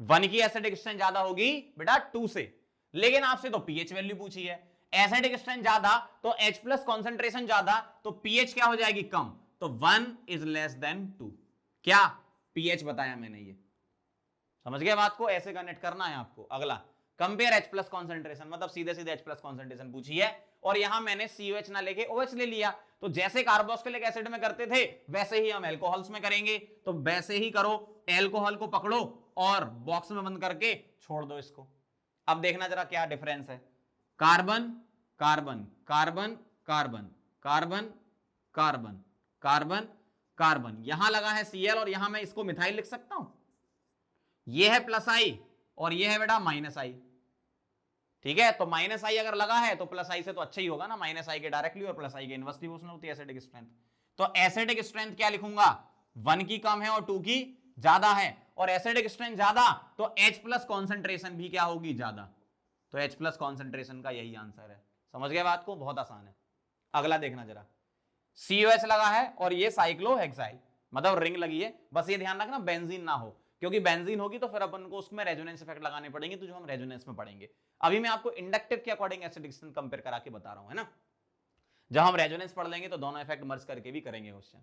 1 की एसिडिक स्ट्रेंथ ज्यादा होगी बेटा 2 से। लेकिन आपसे तो पीएच वैल्यू पूछी है, एसिडिक स्ट्रेंथ ज्यादा तो H+ कॉन्सेंट्रेशन ज्यादा तो पीएच क्या हो जाएगी कम, तो 1 इज लेस देन 2। क्या पीएच बताया मैंने, ये समझ गए बात को, ऐसे कनेक्ट करना है आपको। अगला कंपेयर H+ कॉन्सेंट्रेशन, मतलब सीधे सीधे H+ कॉन्सेंट्रेशन पूछी है और यहां मैंने COH ना लेके OH ले लिया। तो जैसे कार्बोक्सिलिक एसिड में करते थे वैसे ही हम एल्कोहल्स में करेंगे। तो वैसे ही करो, एल्कोहल को पकड़ो और बॉक्स में बंद करके छोड़ दो इसको। अब देखना जरा क्या डिफरेंस है, carbon carbon carbon carbon carbon carbon carbon carbon, यहां लगा है Cl और यहां मैं इसको मिथाइल लिख सकता हूं। यह है +I और यह है बेटा -I, ठीक है। तो -I अगर लगा है तो +I से तो अच्छा ही होगा ना, -I के डायरेक्टली और +I के इनवर्सली प्रोपोर्शनल होती है एसिडिक स्ट्रेंथ। तो एसिडिक स्ट्रेंथ क्या लिखूंगा, 1 की कम है और 2 की ज्यादा है, और एसिडिक स्ट्रेंथ ज्यादा तो H+ कॉन्सेंट्रेशन भी क्या होगी ज्यादा, तो H+ कॉन्सेंट्रेशन का यही आंसर है। समझ गए बात को, बहुत आसान है। अगला देखना जरा, COH लगा है और ये साइक्लोहेक्साइल, मतलब रिंग लगी है। बस ये ध्यान रखना बेंजीन ना हो, क्योंकि बेंजीन होगी तो फिर अपन को उसमें रेजोनेंस इफेक्ट लगाने पड़ेंगे, तो जो हम रेजोनेंस में पढ़ेंगे। अभी मैं आपको इंडक्टिव के अकॉर्डिंग एसिडिक स्ट्रेंथ कंपेयर करा के बता रहा हूं, है ना। जब हम रेजोनेंस पढ़ लेंगे तो दोनों इफेक्ट मर्ज करके भी करेंगे क्वेश्चन।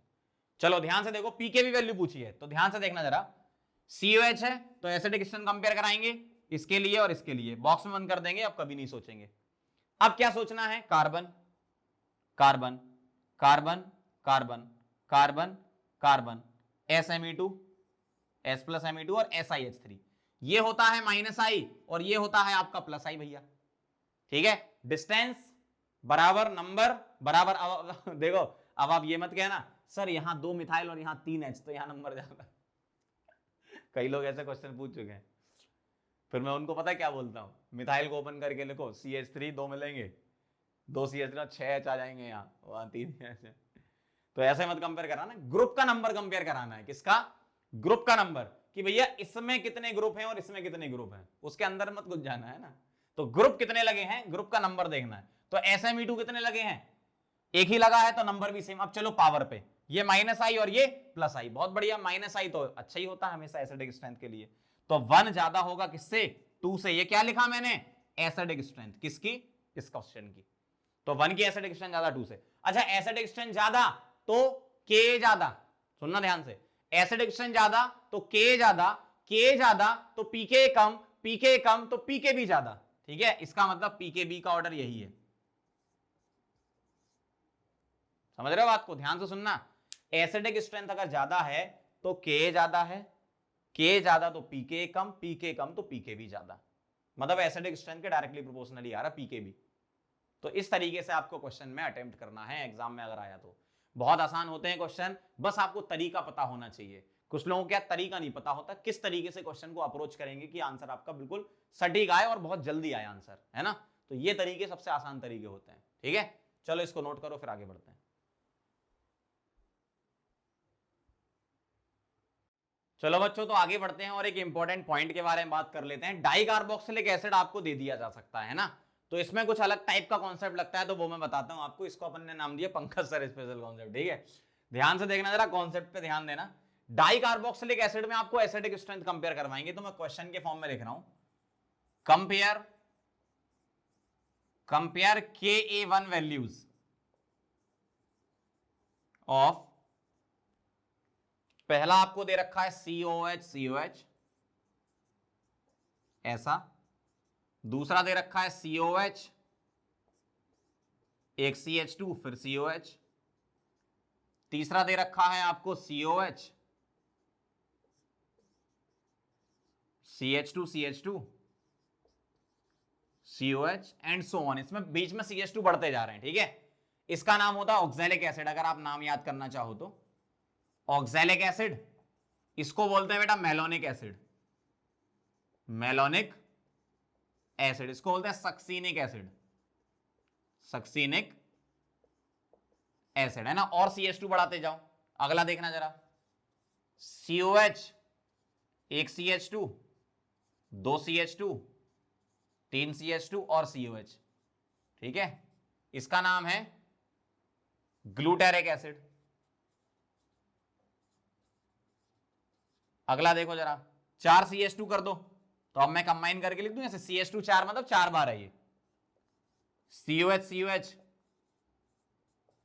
चलो ध्यान से देखो, पीके वैल्यू पूछी है तो ध्यान से देखना जरा। COH है तो एसिडिक स्ट्रेंथ कंपेयर कराएंगे इसके लिए और इसके लिए, बॉक्स में बंद कर देंगे, अब कभी नहीं सोचेंगे। अब क्या सोचना है, carbon carbon carbon carbon carbon carbon SMe2 H+Me2 और SiH3, ये होता है -I और ये होता है आपका +I भैया, ठीक है। डिस्टेंस बराबर नंबर बराबर, अब देखो अब आप ये मत कहना सर यहां 2 मिथाइल और यहां 3 H तो यहां नंबर ज्यादा। कई लोग ऐसे क्वेश्चन पूछ चुके हैं, फिर मैं उनको पता है क्या बोलता हूं, मिथाइल को ओपन करके लिखो CH3 2 मिलेंगे, 2 CH3 6 H आ जाएंगे, यहाँ वहां 3 H। तो ऐसे मत कंपेयर कराना, ग्रुप का नंबर कंपेयर कराना है। किसका, ग्रुप का नंबर, कि भैया इसमें कितने ग्रुप हैं और इसमें कितने ग्रुप हैं, उसके अंदर मत घुस जाना है ना। तो ग्रुप कितने लगे हैं, ग्रुप का नंबर देखना है। तो SMe2 कितने लगे हैं, एक ही लगा है तो नंबर भी सेम। अब चलो पावर पे, ये -I और ये +I, बहुत बढ़िया। -I तो अच्छा ही होता है हमेशा एसिडिक स्ट्रेंथ के लिए, तो 1 ज्यादा होगा किससे, 2 से। ये क्या लिखा मैंने, एसिडिक स्ट्रेंथ किसकी, इस क्वेश्चन की। तो 1 की एसिडिक स्ट्रेंथ ज्यादा 2 से। अच्छा एसिडिक स्ट्रेंथ ज्यादा तो K ज्यादा, सुनना ध्यान से, एसिडिक स्ट्रेंथ ज्यादा तो K ज्यादा, K ज्यादा तो पीके कम, पीके कम तो पीके भी ज्यादा, ठीक है। इसका मतलब PKB का ऑर्डर यही है, समझ रहे हो बात को, ध्यान से सुनना। एसिडिक स्ट्रेंथ अगर ज्यादा है तो K ज्यादा है, K ज्यादा तो पीके कम, पीके कम तो पीके भी ज्यादा, मतलब एसिडिक स्ट्रेंथ के डायरेक्टली प्रोपोर्शनली आ रहा पीके भी। तो इस तरीके से आपको क्वेश्चन में अटेम्प्ट करना है एग्जाम में अगर आया तो। बहुत आसान होते हैं क्वेश्चन, बस आपको तरीका पता होना चाहिए। कुछ लोगों को क्या तरीका नहीं पता होता, किस तरीके से क्वेश्चन को अप्रोच करेंगे कि आंसर आपका बिल्कुल सटीक आए और बहुत जल्दी आए आंसर, है ना। तो ये तरीके सबसे आसान तरीके होते हैं, ठीक है। चलो इसको नोट करो फिर आगे बढ़ते हैं। चलो बच्चों तो आगे बढ़ते हैं और एक इंपॉर्टेंट पॉइंट के बारे में बात कर लेते हैं। डाई कार्बोक्सिलिक एसिड आपको दे दिया जा सकता है ना, तो इसमें कुछ अलग टाइप का कॉन्सेप्ट लगता है, तो वो मैं बताता हूं आपको। इसको अपन ने नाम दिया पंकज सर स्पेशल कॉन्सेप्ट, ठीक है। ध्यान से देखना जरा, कॉन्सेप्ट पे ध्यान देना। डाई कार्बोक्सिलिक एसिड में आपको एसिडिक स्ट्रेंथ कंपेयर करवाएंगे, तो मैं क्वेश्चन के फॉर्म में लिख रहा हूं, compare compare Ka1 values of, पहला आपको दे रखा है COH ऐसा, दूसरा दे रखा है COH, एक CH2 फिर COH, तीसरा दे रखा है आपको COH, CH2 COH and so on. इसमें बीच में CH2 बढ़ते जा रहे हैं, ठीक है। इसका नाम होता है ऑक्सैलिक एसिड, अगर आप नाम याद करना चाहो तो। ऑक्सैलिक एसिड, इसको बोलते हैं बेटा मेलोनिक एसिड, मेलोनिक एसिड, इसको बोलते हैं सक्सीनिक एसिड, सक्सीनिक एसिड है ना। और CH2 बढ़ाते जाओ, अगला देखना जरा, COH, एक CH2, दो CH2, तीन CH2 और COH, ठीक है, इसका नाम है ग्लूटेरिक एसिड। अगला देखो जरा, 4 CH2 कर दो, तो अब मैं कंबाइन करके लिख दूं ऐसे, CH2 4 मतलब 4 बार है ये, COH COH,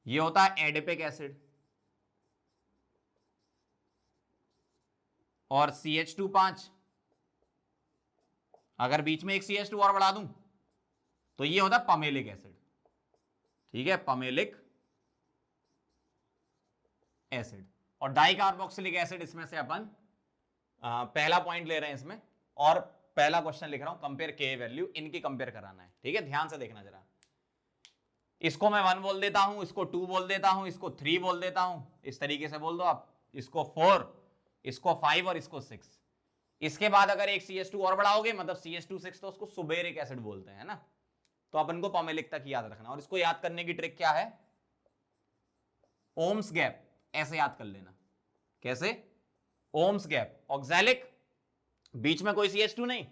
ये होता है एडिपिक एसिड, और CH2 5, अगर बीच में एक CH2 और बढ़ा दूं तो ये होता है पमेलिक एसिड, ठीक है, पमेलिक एसिड। और डाइकार्बोक्सिलिक एसिड, इसमें से अपन पहला पॉइंट ले रहे हैं इसमें, और पहला क्वेश्चन लिख रहा हूं, कंपेयर के वैल्यू, इनकी कंपेयर कराना है, ठीक है, ध्यान से देखना जरा। इसको मैं 1 बोल देता हूं, इसको 2 बोल देता हूं, इसको 3 बोल देता हूं, इस तरीके से बोल दो आप, इसको 4, इसको 5 और इसको 6। इसके बाद अगर एक CH2 और बढ़ाओगे मतलब CH2 6, तो उसको सुबेरिक एसिड बोलते हैं ना। तो अपन को पमेलिक तक याद रखना, और इसको याद करने की ट्रिक क्या है, ओम्स गैप, ऐसे याद कर लेना। कैसे, ओम्स गैप, ऑक्सैलिक बीच में कोई CH2 नहीं,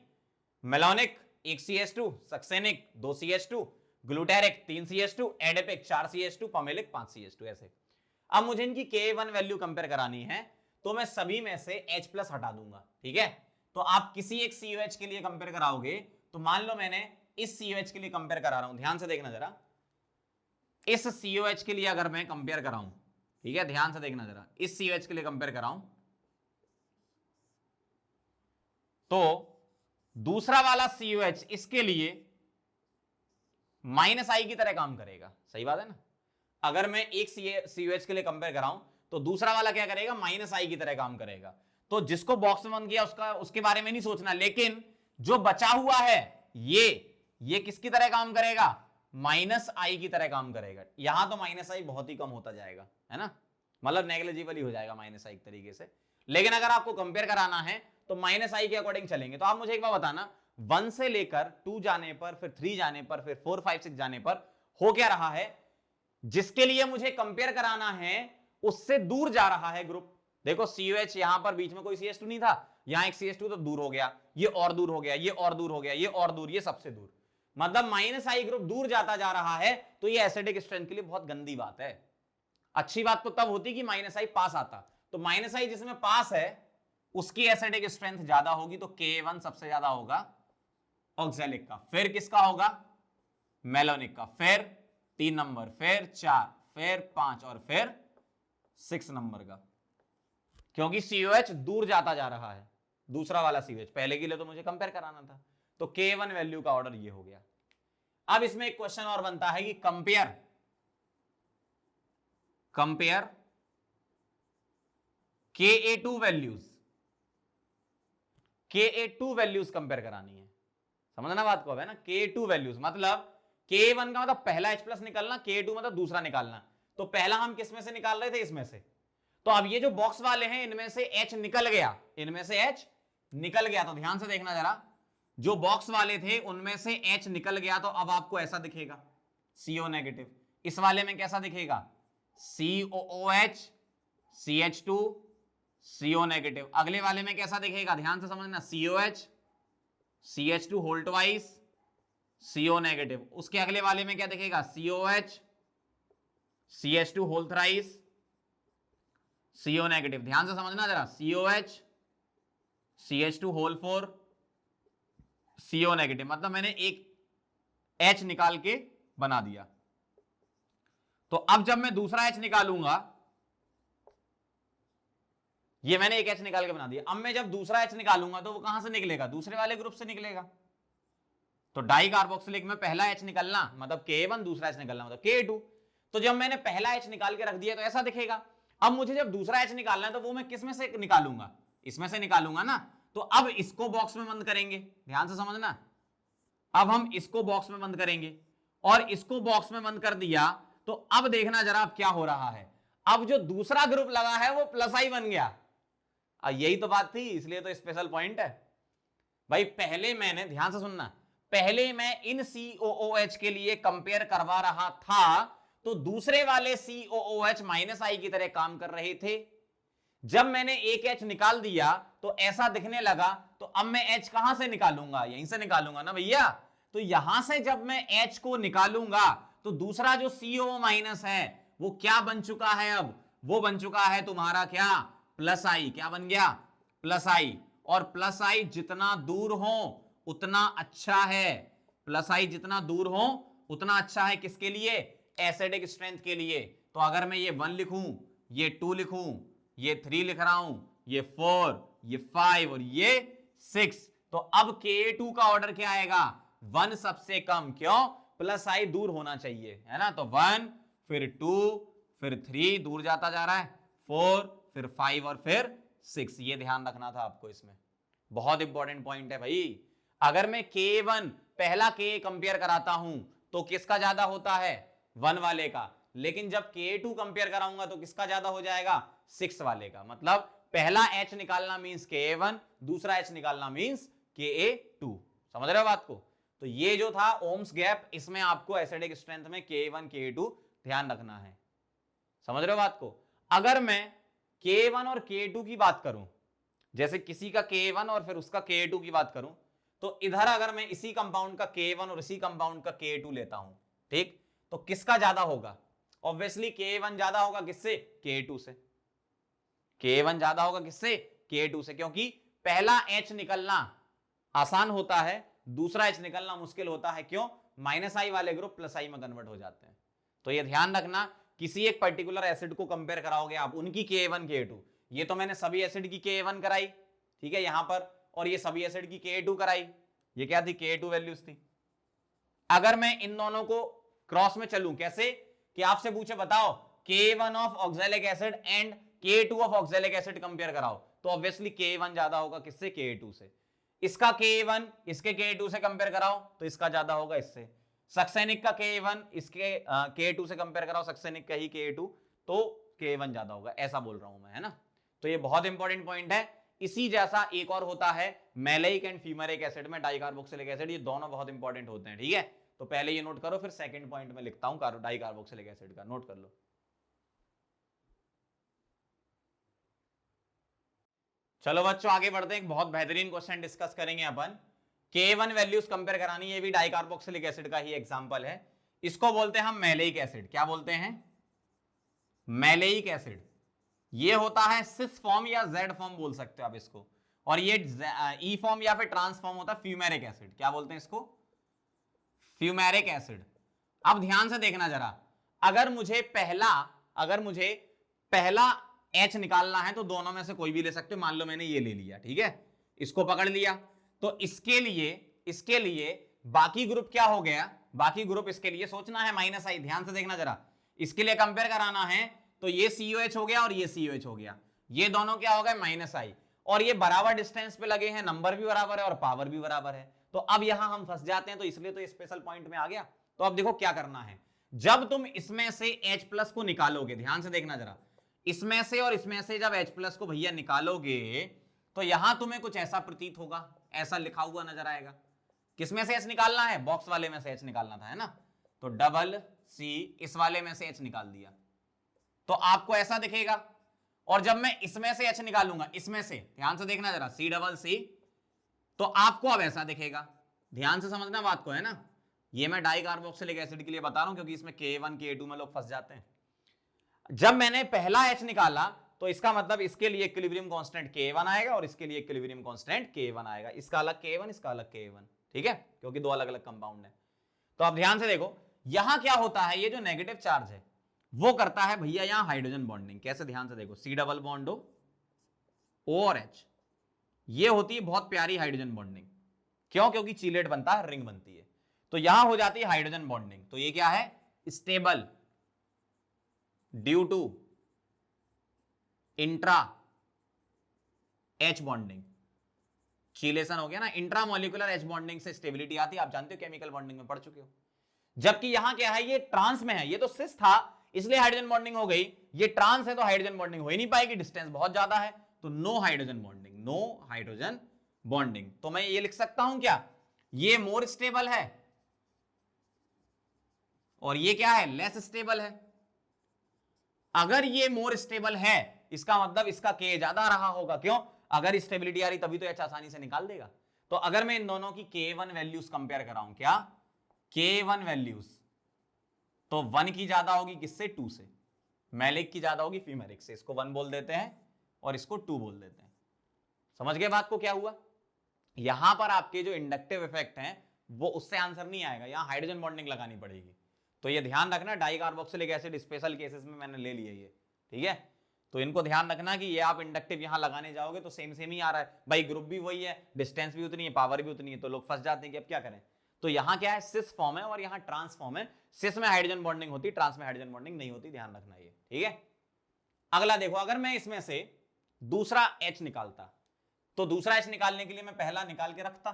मेलोनिक एक CH2, succinic 2 CH2, glutaric 3 CH2, adipic 4 CH2, पमेलिक 5 CH2, ऐसे। अब मुझे इनकी K1 वैल्यू कंपेयर करानी है, तो मैं सभी में से H+ हटा दूंगा, ठीक है। तो आप किसी एक COH के लिए कंपेयर कराओगे, तो मान लो मैंने इस COH के लिए कंपेयर करा रहा हूं, ध्यान से देखना जरा, इस COH के लिए अगर मैं कंपेयर कराऊं, ठीक है, ध्यान से देखना जरा, इस COH के लिए कंपेयर कराऊं, तो दूसरा वाला COH इसके लिए -I की तरह काम करेगा, सही बात है ना। अगर मैं एक COH के लिए कंपेयर कराऊं, तो दूसरा वाला क्या करेगा, -I की तरह काम करेगा। तो जिसको बॉक्स में बंद किया उसके बारे में नहीं सोचना, लेकिन जो बचा हुआ है ये किसकी तरह काम करेगा, -I की तरह काम करेगा। यहां तो -I बहुत ही कम होता जाएगा, है ना, मतलब नेग्लिजिबल ही हो जाएगा -I एक तरीके से। लेकिन अगर आपको कंपेयर कराना है तो -I के अकॉर्डिंग चलेंगे। तो आप मुझे एक बार बताना, 1 से लेकर 2 जाने पर, फिर 3 जाने पर, फिर 4 5 6 जाने पर हो क्या रहा है, जिसके लिए मुझे कंपेयर कराना है उससे दूर जा रहा है ग्रुप। देखो COH यहां पर बीच में कोई CH2 नहीं था, यहां एक CH2 तो दूर हो गया, ये और दूर हो गया, ये और दूर हो गया, ये और दूर, ये सबसे दूर, मतलब -I ग्रुप दूर जाता जा रहा है। तो ये एसिडिक स्ट्रेंथ के लिए बहुत गंदी बात है। अच्छी बात तो तब होती कि -I पास आता, तो -I जिसमें पास है उसकी एसिडिक स्ट्रेंथ ज्यादा होगी, तो K1 सबसे ज्यादा होगा ऑक्सैलिक का, फिर किसका होगा, मेलोनिक का, फिर 3 नंबर, फिर 4, फिर 5 और फिर 6 नंबर का, क्योंकि COH दूर जाता जा रहा है, दूसरा वाला COH, पहले के लिए तो मुझे कंपेयर कराना था। तो K1 वैल्यू का ऑर्डर ये हो गया। अब इसमें एक क्वेश्चन और बनता है कि compare Ka2 values, Ka2 values compare करानी है, समझना बात को है ना। Ka2 वैल्यूज मतलब K1 का मतलब पहला H+ निकालना, K2 मतलब दूसरा निकालना। तो पहला हम किस में से निकाल रहे थे, इसमें से। तो अब ये जो बॉक्स वाले हैं इनमें से H निकल गया, इनमें से H निकल गया, तो ध्यान से देखना जरा, जो बॉक्स वाले थे उनमें से H निकल गया, तो अब आपको ऐसा दिखेगा CO नेगेटिव। इस वाले में कैसा दिखेगा, COOH CH2 CO नेगेटिव। अगले वाले में कैसा दिखेगा, ध्यान से समझना, COH CH2 whole twice CO negative. उसके अगले वाले में क्या दिखेगा, COH CH2 whole thrice CO negative. ध्यान से समझना जरा, COH CH2 whole 4 CO negative, मतलब मैंने एक H निकाल के बना दिया। तो अब जब मैं दूसरा H निकालूंगा, ये मैंने एक H निकाल के बना दिया, अब मैं जब दूसरा H निकालूंगा तो वो कहां से निकलेगा, दूसरे वाले ग्रुप से निकलेगा। तो डाई कार्बोक्सिलिक में पहला H निकलना मतलब K1, दूसरा H निकलना मतलब K2। तो जब मैंने पहला H निकाल के रख दिया तो ऐसा दिखेगा। अब मुझे जब दूसरा H निकालना है तो वो मैं किस में से निकालूंगा, इसमें से निकालूंगा ना। तो अब इसको बॉक्स में बंद करेंगे, ध्यान से समझना, अब हम इसको बॉक्स में बंद करेंगे और इसको बॉक्स में बंद कर दिया। तो अब देखना जरा अब क्या हो रहा है, अब जो दूसरा ग्रुप लगा है वो +I बन गया। यही तो बात थी, इसलिए तो स्पेशल पॉइंट है। भाई पहले मैंने, ध्यान से सुनना, पहले मैं इन COOH के लिए कंपेयर करवा रहा था तो दूसरे वाले COOH माइनस आई की तरह काम कर रहे थे। जब मैंने एक H निकाल दिया तो ऐसा दिखने लगा, तो अब मैं H कहां से निकालूंगा? यहीं से निकालूंगा ना भैया। तो यहां से जब मैं H को निकालूंगा तो दूसरा जो CO माइनस है वो क्या बन चुका है? अब वो बन चुका है तुम्हारा क्या? प्लस आई। क्या बन गया? Plus I. और प्लस आई जितना दूर हो उतना अच्छा है। प्लस आई जितना दूर हो उतना अच्छा है। किसके लिए? एसिडिक स्ट्रेंथ के लिए। तो अगर मैं ये 1 लिखूं, ये 2 लिखूं, ये 3 लिख रहा हूं, ये 4, ये 5 और ये 6, तो अब Ka2 का ऑर्डर क्या आएगा? 1 सबसे कम। क्यों? प्लस आई दूर होना चाहिए, है ना। तो 1, फिर 2, फिर 3 दूर जाता जा रहा है, 4, फिर 5 और फिर 6। ये ध्यान रखना था आपको, इसमें बहुत इंपॉर्टेंट पॉइंट है भाई। अगर मैं K1 पहला K कंपेयर कराता हूं तो किसका ज्यादा होता है? 1 वाले का। लेकिन जब K2 कंपेयर कराऊंगा तो किसका ज्यादा हो जाएगा? 6 वाले का। मतलब पहला H निकालना मींस Ka1, दूसरा H निकालना मींस Ka2। समझ रहे हो बात को? तो ये जो था ओम्स गैप, इसमें आपको एसिडिक स्ट्रेंथ में K1 K2 ध्यान रखना है। समझ रहे हो बात को? अगर मैं K1 और K2 की बात करूं, जैसे किसी का K1 और फिर उसका K2 की बात करूं, तो इधर अगर मैं इसी कंपाउंड का K1 और इसी कंपाउंड का K2 लेता हूं, ठीक, तो किसका ज्यादा होगा? ऑब्वियसली K1 ज्यादा होगा। किससे? K2 से। K1 ज्यादा होगा किससे? K2 से। क्योंकि पहला H निकलना आसान होता है, दूसरा H निकलना मुश्किल होता है। क्यों? माइनस आई वाले ग्रुप प्लस आई में कन्वर्ट हो जाते हैं। तो ये ध्यान रखना, किसी एक पर्टिकुलर एसिड को कंपेयर कराओगे आप, उनकी K1 K2, ये तो मैंने सभी एसिड की K1 कराई, ठीक है, यहां पर, और ये सभी एसिड की K2 कराई। ये क्या थी? K2 वैल्यूज थी। अगर मैं इन दोनों को क्रॉस में चलूं, कैसे? कि आपसे पूछे बताओ K1 of oxalic acid and K2 of oxalic acid compare कराओ, तो ऑब्वियसली K1 ज्यादा होगा। किससे? K2 से। इसका K1 इसके K2 से कंपेयर कराओ तो इसका ज्यादा होगा इससे। सक्सेनिक का K1 इसके K2 से कंपेयर कराओ, सक्सेनिक का ही K2, तो K1 ज्यादा होगा। ऐसा बोल रहा हूं मैं, है ना। तो ये बहुत इंपॉर्टेंट पॉइंट है। इसी जैसा एक और होता है मैलेइक एंड फ्यूमेरिक एसिड में डाइकार्बोक्सिलिक एसिड। ये दोनों बहुत इंपॉर्टेंट होते हैं, ठीक है। तो पहले ये नोट करो, फिर सेकंड पॉइंट में लिखता हूं डाइकार्बोक्सिलिक एसिड का, नोट कर लो। चलो बच्चों आगे बढ़ते हैं। एक बहुत बेहतरीन क्वेश्चन डिस्कस करेंगे अपन। K1 वैल्यूज कंपेयर करानी, ये भी डाइकार्बोक्सिलिक एसिड का ही एग्जांपल है। इसको बोलते हैं हम मैलेइक एसिड। क्या बोलते हैं? Maleic acid. ये होता है सिस फॉर्म या जेड फॉर्म बोल सकते हो आप इसको, और ये ई फॉर्म या फिर ट्रांस फॉर्म होता है फ्यूमेरिक एसिड। क्या बोलते हैं इसको? Fumaric acid. अब ध्यान से देखना जरा, अगर मुझे पहला H निकालना है तो दोनों में से कोई भी ले सकते हो। मान लो मैंने ये ले लिया, ठीक है, इसको पकड़ लिया, तो इसके लिए बाकी ग्रुप क्या हो गया? बाकी ग्रुप इसके लिए सोचना है माइनस आई। ध्यान से देखना जरा, इसके लिए कंपेयर कराना है तो ये COH हो गया और ये COH हो गया, ये दोनों क्या हो गए? Minus I. और ये बराबर डिस्टेंस पे लगे हैं, नंबर भी बराबर है और पावर भी बराबर है। तो अब यहां हम फंस जाते हैं, तो इसलिए तो ये स्पेशल पॉइंट में आ गया। तो अब देखो क्या करना है। जब तुम इसमें से H प्लस को निकालोगे, ध्यान से देखना जरा, इसमें से और इसमें से जब H प्लस को भैया निकालोगे तो यहां तुम्हें कुछ ऐसा प्रतीत होगा, ऐसा लिखा हुआ नजर आएगा। किसमें से H निकालना है? बॉक्स वाले में से H निकालना था, है ना। तो डबल C, इस वाले में से H निकाल दिया तो आपको ऐसा दिखेगा। और जब मैं इसमें से H निकालूंगा, इसमें से, ध्यान से देखना जरा, C, तो आपको अब ऐसा दिखेगा। ध्यान से समझना बात को, है ना। ये मैं डाइकार्बोक्सिलिक एसिड के लिए बता रहा हूं क्योंकि इसमें K1 K2 में लोग फंस जाते हैं। जब मैंने पहला H निकाला तो इसका मतलब इसके लिए इक्विलिब्रियम कांस्टेंट K1 आएगा और इसके लिए इक्विलिब्रियम कांस्टेंट K1 आएगा। इसका अलग K1, इसका अलग K1, ठीक है, क्योंकि दो अलग अलग कंपाउंड है। तो अब ध्यान से देखो, यहां क्या होता है, ये जो नेगेटिव चार्ज है वो करता है भैया यहां हाइड्रोजन बॉन्डिंग। कैसे? ध्यान से देखो, C डबल बॉन्ड O और H, ये होती है बहुत प्यारी हाइड्रोजन बॉन्डिंग। क्यों? क्योंकि चीलेट बनता है, रिंग बनती है, तो यहां हो जाती है हाइड्रोजन बॉन्डिंग। तो ये क्या है? Stable due to intra H bonding. Chelation हो गया ना, इंट्रा मॉलिक्यूलर H बॉन्डिंग से स्टेबिलिटी आती है। आप जानते हो, केमिकल बॉन्डिंग में पढ़ चुके हो। जबकि यहां क्या है, ये ट्रांस में है, ये तो सिस था इसलिए हाइड्रोजन बॉन्डिंग हो गई, ये ट्रांस है तो हाइड्रोजन बॉन्डिंग हो ही नहीं पाएगी, डिस्टेंस बहुत ज्यादा है, तो no hydrogen bonding, no hydrogen bonding. तो मैं ये लिख सकता हूं क्या, ये मोर स्टेबल है और ये क्या है, लेस स्टेबल है। अगर ये मोर स्टेबल है इसका मतलब इसका के ज्यादा रहा होगा, क्यों, अगर स्टेबिलिटी आ रही तभी तो एच आसानी से निकाल देगा। तो अगर मैं इन दोनों की K1 वैल्यूज कंपेयर कराऊं, क्या K1 वैल्यूज, तो 1 की ज्यादा होगी किससे, 2 से, मैलिक की ज्यादा होगी फीमेरिक से। इसको 1 बोल देते हैं और इसको 2 बोल देते हैं। समझ गए बात को, क्या हुआ। यहां पर आपके जो इंडक्टिव इफेक्ट हैं वो उससे आंसर नहीं आएगा, यहां हाइड्रोजन बॉन्डिंग लगानी पड़ेगी। तो ये ध्यान रखना, di carboxylic acid special cases में मैंने ले लिया ये, ठीक है। तो इनको ध्यान रखना कि ये आप इंडक्टिव यहां लगाने जाओगे तो सेम सेम ही आ रहा है भाई, ग्रुप भी वही है, डिस्टेंस भी उतनी है, पावर भी उतनी है, तो लोग फंस जाते हैं कि अब क्या करें। तो यहां क्या है, सिस फॉर्म है और यहां ट्रांस फॉर्म है। सिस में हाइड्रोजन बॉन्डिंग होती, ट्रांस में हाइड्रोजन बॉन्डिंग नहीं होती, ध्यान रखना ये, ठीक है। अगला देखो, अगर मैं इसमें से दूसरा H निकालता, तो दूसरा H निकालने के लिए मैं पहला निकाल के रखता,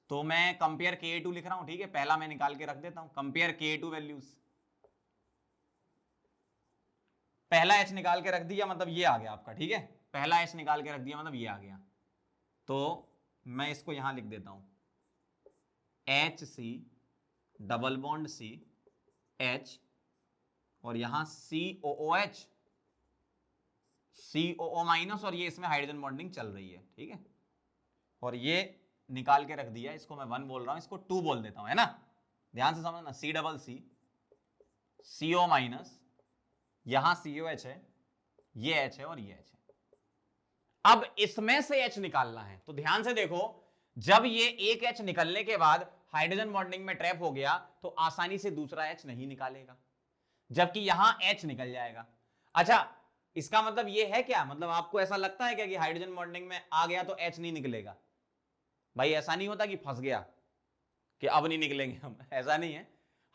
तो मैं कंपेयर Ka2 लिख रहा हूं, ठीक है, पहला मैं निकाल के रख देता हूं, कंपेयर Ka2 वैल्यूज। पहला H निकाल के रख दिया मतलब ये आ गया आपका, ठीक है, पहला H निकाल के रख दिया मतलब ये आ गया। तो मैं इसको यहां लिख देता हूं, HC double bond C H और यहां COOH COO माइनस, और ये इसमें हाइड्रोजन बॉन्डिंग चल रही है, ठीक है। और ये निकाल के रख दिया, इसको मैं 1 बोल रहा हूं, इसको 2 बोल देता हूं, है ना, ध्यान से समझना, C double C CO minus, यहां COH है, ये H है और ये H है। अब इसमें से H निकालना है, तो ध्यान से देखो, जब ये एक H निकलने के बाद हाइड्रोजन बॉन्डिंग में ट्रैप हो गया तो आसानी से दूसरा H नहीं निकालेगा, जबकि यहां H निकल जाएगा। अच्छा, इसका मतलब ये है क्या, मतलब आपको ऐसा लगता है क्या कि हाइड्रोजन बॉन्डिंग में आ गया तो H नहीं निकलेगा। भाई ऐसा नहीं होता कि फंस गया कि अब नहीं निकलेंगे हम, ऐसा नहीं है।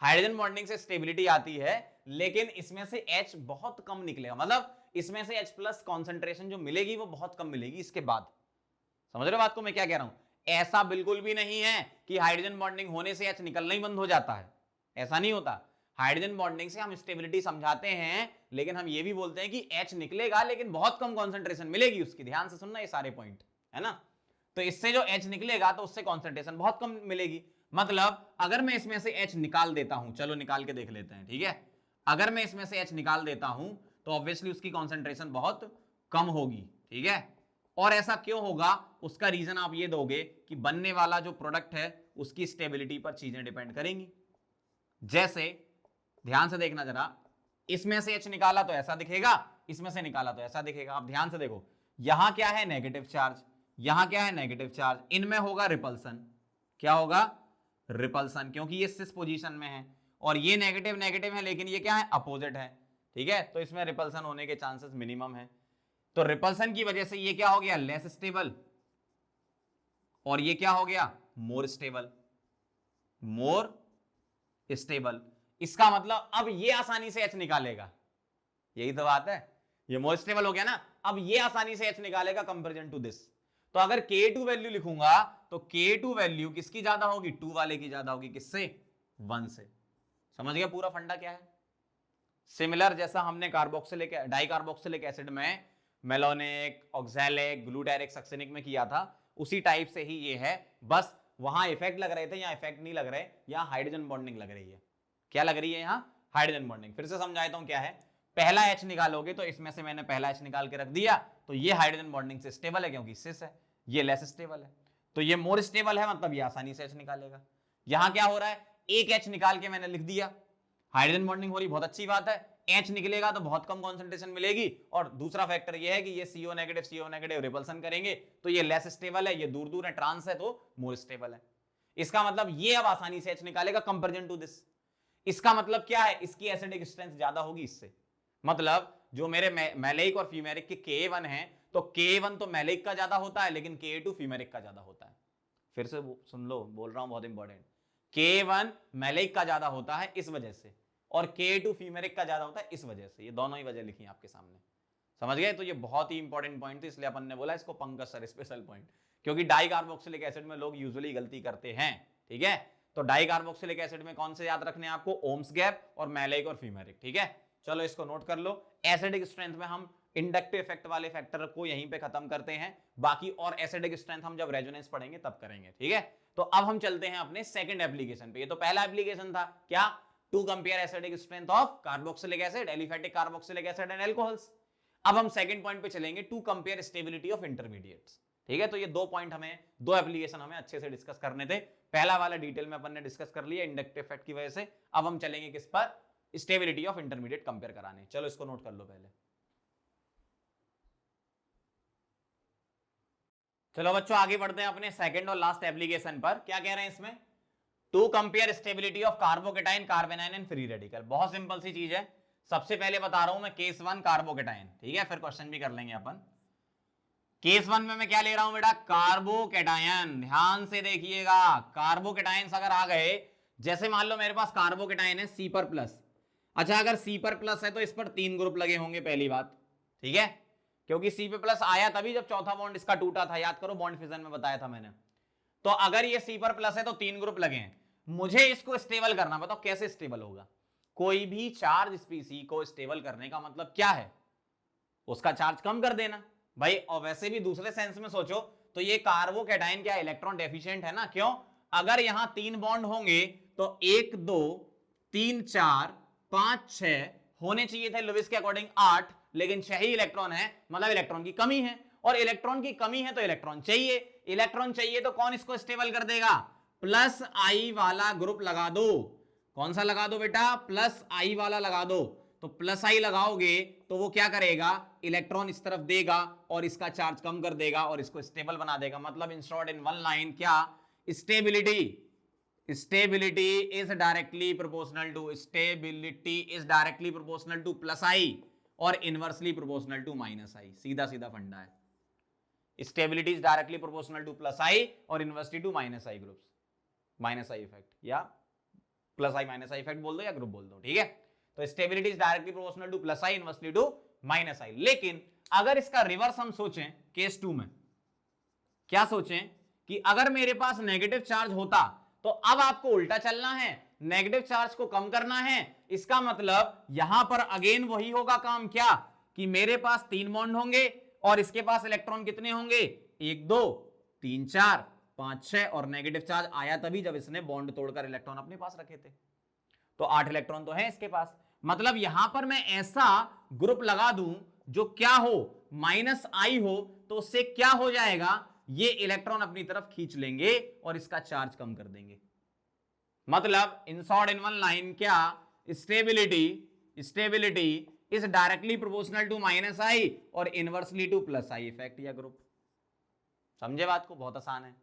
हाइड्रोजन बॉन्डिंग से स्टेबिलिटी आती है, लेकिन इसमें से H बहुत कम निकलेगा, मतलब इसमें से H प्लस कॉन्सेंट्रेशन जो मिलेगी वो बहुत कम मिलेगी इसके बाद। समझ रहे हो बात को मैं क्या कह रहा हूं। ऐसा बिल्कुल भी नहीं है कि हाइड्रोजन बॉन्डिंग होने से H निकलना ही बंद हो जाता है, ऐसा नहीं होता। हाइड्रोजन बॉन्डिंग से हम स्टेबिलिटी समझाते हैं, लेकिन हम ये भी बोलते हैं कि H निकलेगा लेकिन बहुत कम कॉन्सेंट्रेशन मिलेगी उसकी। ध्यान से सुनना ये सारे पॉइंट, है ना। तो इससे जो H निकलेगा तो उससे कॉन्सेंट्रेशन बहुत कम मिलेगी। मतलब अगर मैं इसमें से H निकाल देता हूं, चलो निकाल के देख लेते हैं, ठीक है। अगर मैं इसमें से H निकाल देता हूं तो ऑब्वियसली उसकी कॉन्सेंट्रेशन बहुत कम होगी, ठीक है। और ऐसा क्यों होगा, उसका रीजन आप ये दोगे कि बनने वाला जो प्रोडक्ट है उसकी स्टेबिलिटी पर चीजें डिपेंड करेंगी। जैसे ध्यान से देखना जरा, इसमें से H निकाला तो ऐसा दिखेगा, इसमें से निकाला तो ऐसा दिखेगा। आप ध्यान से देखो, यहां क्या है, नेगेटिव चार्ज, यहां क्या है, नेगेटिव चार्ज, इनमें होगा रिपल्सन। क्या होगा, रिपल्सन, क्योंकि ये सिस पोजीशन में है और ये नेगेटिव नेगेटिव है, लेकिन ये क्या है, अपोजिट है, ठीक है। तो इसमें रिपल्सन होने के चांसेस मिनिमम है। तो रिपल्सन की वजह से ये क्या हो गया, लेस स्टेबल, और ये क्या हो गया, मोर स्टेबल, मोर स्टेबल। इसका मतलब अब ये आसानी से H निकालेगा, यही तो बात है, ये मोर स्टेबल हो गया ना, अब ये आसानी से H निकालेगा कंपैरिजन टू दिस। तो अगर K2 वैल्यू लिखूंगा तो K2 वैल्यू किसकी ज्यादा होगी, 2 वाले की ज्यादा होगी, किससे, 1 से। समझ गया पूरा फंडा क्या है। सिमिलर जैसा हमने कार्बोक्सिलिक डाई कार्बोक्सिलिक एसिड में मेलोनिक, ऑक्सैलिक, ग्लूटारिक, सक्सिनिक में किया था, उसी टाइप से ही ये है, बस वहां इफेक्ट लग रहे थे, यहां इफेक्ट नहीं लग रहे, यहां हाइड्रोजन बॉन्डिंग लग रही है। क्या लग रही है, यहां हाइड्रोजन बॉन्डिंग। फिर से समझाता हूं क्या है, पहला H निकालोगे तो इसमें से मैंने पहला H निकाल के रख दिया, तो ये हाइड्रोजन बॉन्डिंग से स्टेबल है क्योंकि सिस है, ये लेस स्टेबल है। तो ये मोर स्टेबल है, मतलब ये आसानी से H निकालेगा। यहां क्या हो रहा है, एक H निकाल के मैंने लिख दिया, हाइड्रोजन बॉन्डिंग हो रही, बहुत अच्छी बात है, H निकलेगा तो बहुत कम कॉन्सेंट्रेशन मिलेगी, और दूसरा फैक्टर ये है कि ये CO नेगेटिव रिपल्सन करेंगे, तो ये लेस स्टेबल है, ये दूर दूर है, ट्रांस है, तो मोर स्टेबल है। इसका मतलब ये अब आसानी से H निकालेगा कंपैरिजन टू दिस। इसका मतलब क्या है, इसकी एसिडिक स्ट्रेंथ ज्यादा होगी इससे। मतलब जो मेरे मैलेइक और फीमेरिक के K1 है, तो K1 तो मैलेइक का ज्यादा होता है, लेकिन K2 फीमेरिक का ज्यादा होता है। फिर से सुन लो, बोल रहा हूं, बहुत इंपॉर्टेंट, K1 मैलेइक का ज्यादा होता है इस वजह से, और K2 फीमेरिक का ज्यादा होता है इस वजह से। ये दोनों ही वजह लिखी है आपके सामने, समझ गए। तो ये बहुत ही इंपॉर्टेंट पॉइंट थी, इसलिए अपन ने बोला इसको पंकज सर स्पेशल पॉइंट, क्योंकि डाई कार्बोक्सिलिक एसिड में लोग यूजुअली गलती करते हैं, ठीक है। तो डाई कार्बोक्सिलिक एसिड में कौन से याद रखने हैं आपको, ओम्स गैप और मैलेइक और फीमेरिक, ठीक है। चलो इसको नोट कर लो। एसिडिक स्ट्रेंथ में हम इंडक्टिव इफेक्ट वाले फैक्टर को यहीं पे खत्म करते हैं, बाकी और एसिडिक स्ट्रेंथ हम जब रेजोनेंस पढ़ेंगे तब करेंगे, ठीक है। तो अब हम चलते हैं अपने सेकंड एप्लीकेशन पे। ये तो पहला एप्लीकेशन था, क्या, to compare acidic strength of carboxylic acid, aliphatic carboxylic acid and alcohols. अब हम सेकंड पॉइंट पे चलेंगे, to compare stability of intermediates, ठीक है। तो ये दो पॉइंट हमें, दो एप्लीकेशन हमें अच्छे से डिस्कस करने थे। पहला वाला डिटेल में अपन ने डिस्कस कर लिया इंडक्टिव इफेक्ट की वजह से। अब हम चलेंगे किस पर, स्टेबिलिटी ऑफ इंटरमीडिएट कंपेयर कराने। चलो इसको नोट कर लो पहले। चलो बच्चों आगे बढ़ते हैं अपने सेकंड और लास्ट एप्लीकेशन पर। क्या कह रहे हैं इसमें, to compare stability of carbocation, carbanion and free radical. बहुत सिंपल सी चीज है। सबसे पहले बता रहा हूं मैं केस 1 कार्बोकेटाइन, ठीक है, फिर क्वेश्चन भी कर लेंगे अपन। केस 1 में मैं क्या ले रहा हूं बेटा, कार्बोकेटाइन। ध्यान से देखिएगा, कार्बोकेटाइंस अगर आ गए, जैसे मान लो मेरे पास कार्बोकेटाइन है सी पर प्लस। अच्छा, अगर सी पर प्लस है तो इस पर 3 ग्रुप लगे होंगे, पहली बात, ठीक है, क्योंकि सी पे प्लस आया तभी जब चौथा बॉन्ड इसका टूटा था, याद करो बॉन्ड फिजन में बताया था मैंने। तो अगर ये सी पर प्लस है तो 3 ग्रुप लगे हैं, मुझे इसको स्टेबल करना, बताओ कैसे स्टेबल होगा। कोई भी चार्ज स्पीसी को स्टेबल करने का मतलब क्या है, उसका चार्ज कम कर देना भाई। और वैसे भी दूसरे सेंस में सोचो तो ये कार्बोकेटाइन क्या इलेक्ट्रॉन डेफिशिएंट है ना, क्यों, अगर यहां 3 बॉन्ड होंगे तो 1 2 3 4 5 6 होने चाहिए थे लुईस के अकॉर्डिंग 8, लेकिन 6 ही इलेक्ट्रॉन है, मतलब इलेक्ट्रॉन की कमी है। और इलेक्ट्रॉन की कमी है तो इलेक्ट्रॉन चाहिए, इलेक्ट्रॉन चाहिए तो कौन इसको स्टेबल कर देगा, प्लस आई वाला ग्रुप लगा दो। कौन सा लगा दो बेटा, प्लस आई वाला लगा दो। तो प्लस आई लगाओगे तो वो क्या करेगा, इलेक्ट्रॉन इस तरफ देगा और इसका चार्ज कम कर देगा और इसको स्टेबल बना देगा। मतलब in short in one line क्या, stability is directly proportional to plus I और inversely proportional to minus I. सीधा सीधा फंडा है, stability is directly proportional to plus I और inversely to minus I groups, minus I effect या plus I minus I effect बोल दो या ग्रुप बोल दो, ठीक है। तो stability is directly proportional to plus I, inversely to minus I. लेकिन अगर इसका रिवर्स हम सोचें केस 2 में, क्या सोचें कि अगर मेरे पास नेगेटिव चार्ज होता तो अब आपको उल्टा चलना है, नेगेटिव चार्ज को कम करना है। इसका मतलब यहां पर अगेन वही होगा काम, क्या, कि मेरे पास 3 बॉन्ड होंगे और इसके पास इलेक्ट्रॉन कितने होंगे, 1 2 3 4 5 6, और नेगेटिव चार्ज आया तभी जब इसने बॉन्ड तोड़कर इलेक्ट्रॉन अपने पास रखे थे। तो 8 इलेक्ट्रॉन तो है इसके पास। मतलब यहां पर मैं ऐसा ग्रुप लगा दूं जो क्या हो, माइनस आई हो, तो उससे क्या हो जाएगा, ये इलेक्ट्रॉन अपनी तरफ खींच लेंगे और इसका चार्ज कम कर देंगे। मतलब in short in one line क्या, stability is directly proportional to minus I और inversely to plus I effect या ग्रुप। समझे बात को, बहुत आसान है।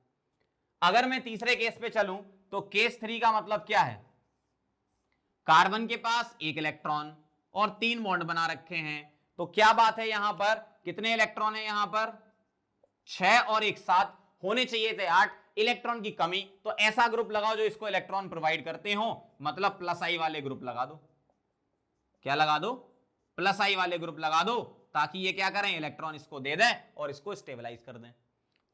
अगर मैं तीसरे केस पे चलूं तो केस 3 का मतलब क्या है, कार्बन के पास 1 इलेक्ट्रॉन और 3 बॉन्ड बना रखे हैं। तो क्या बात है, यहां पर कितने इलेक्ट्रॉन है, यहां पर 6 और 1 7, होने चाहिए थे 8, इलेक्ट्रॉन की कमी। तो ऐसा ग्रुप लगाओ जो इसको इलेक्ट्रॉन प्रोवाइड करते हो, मतलब प्लस आई वाले ग्रुप लगा दो। क्या लगा दो, प्लस आई वाले ग्रुप लगा दो, ताकि ये क्या करें, इलेक्ट्रॉन इसको दे दें और इसको स्टेबलाइज कर दें।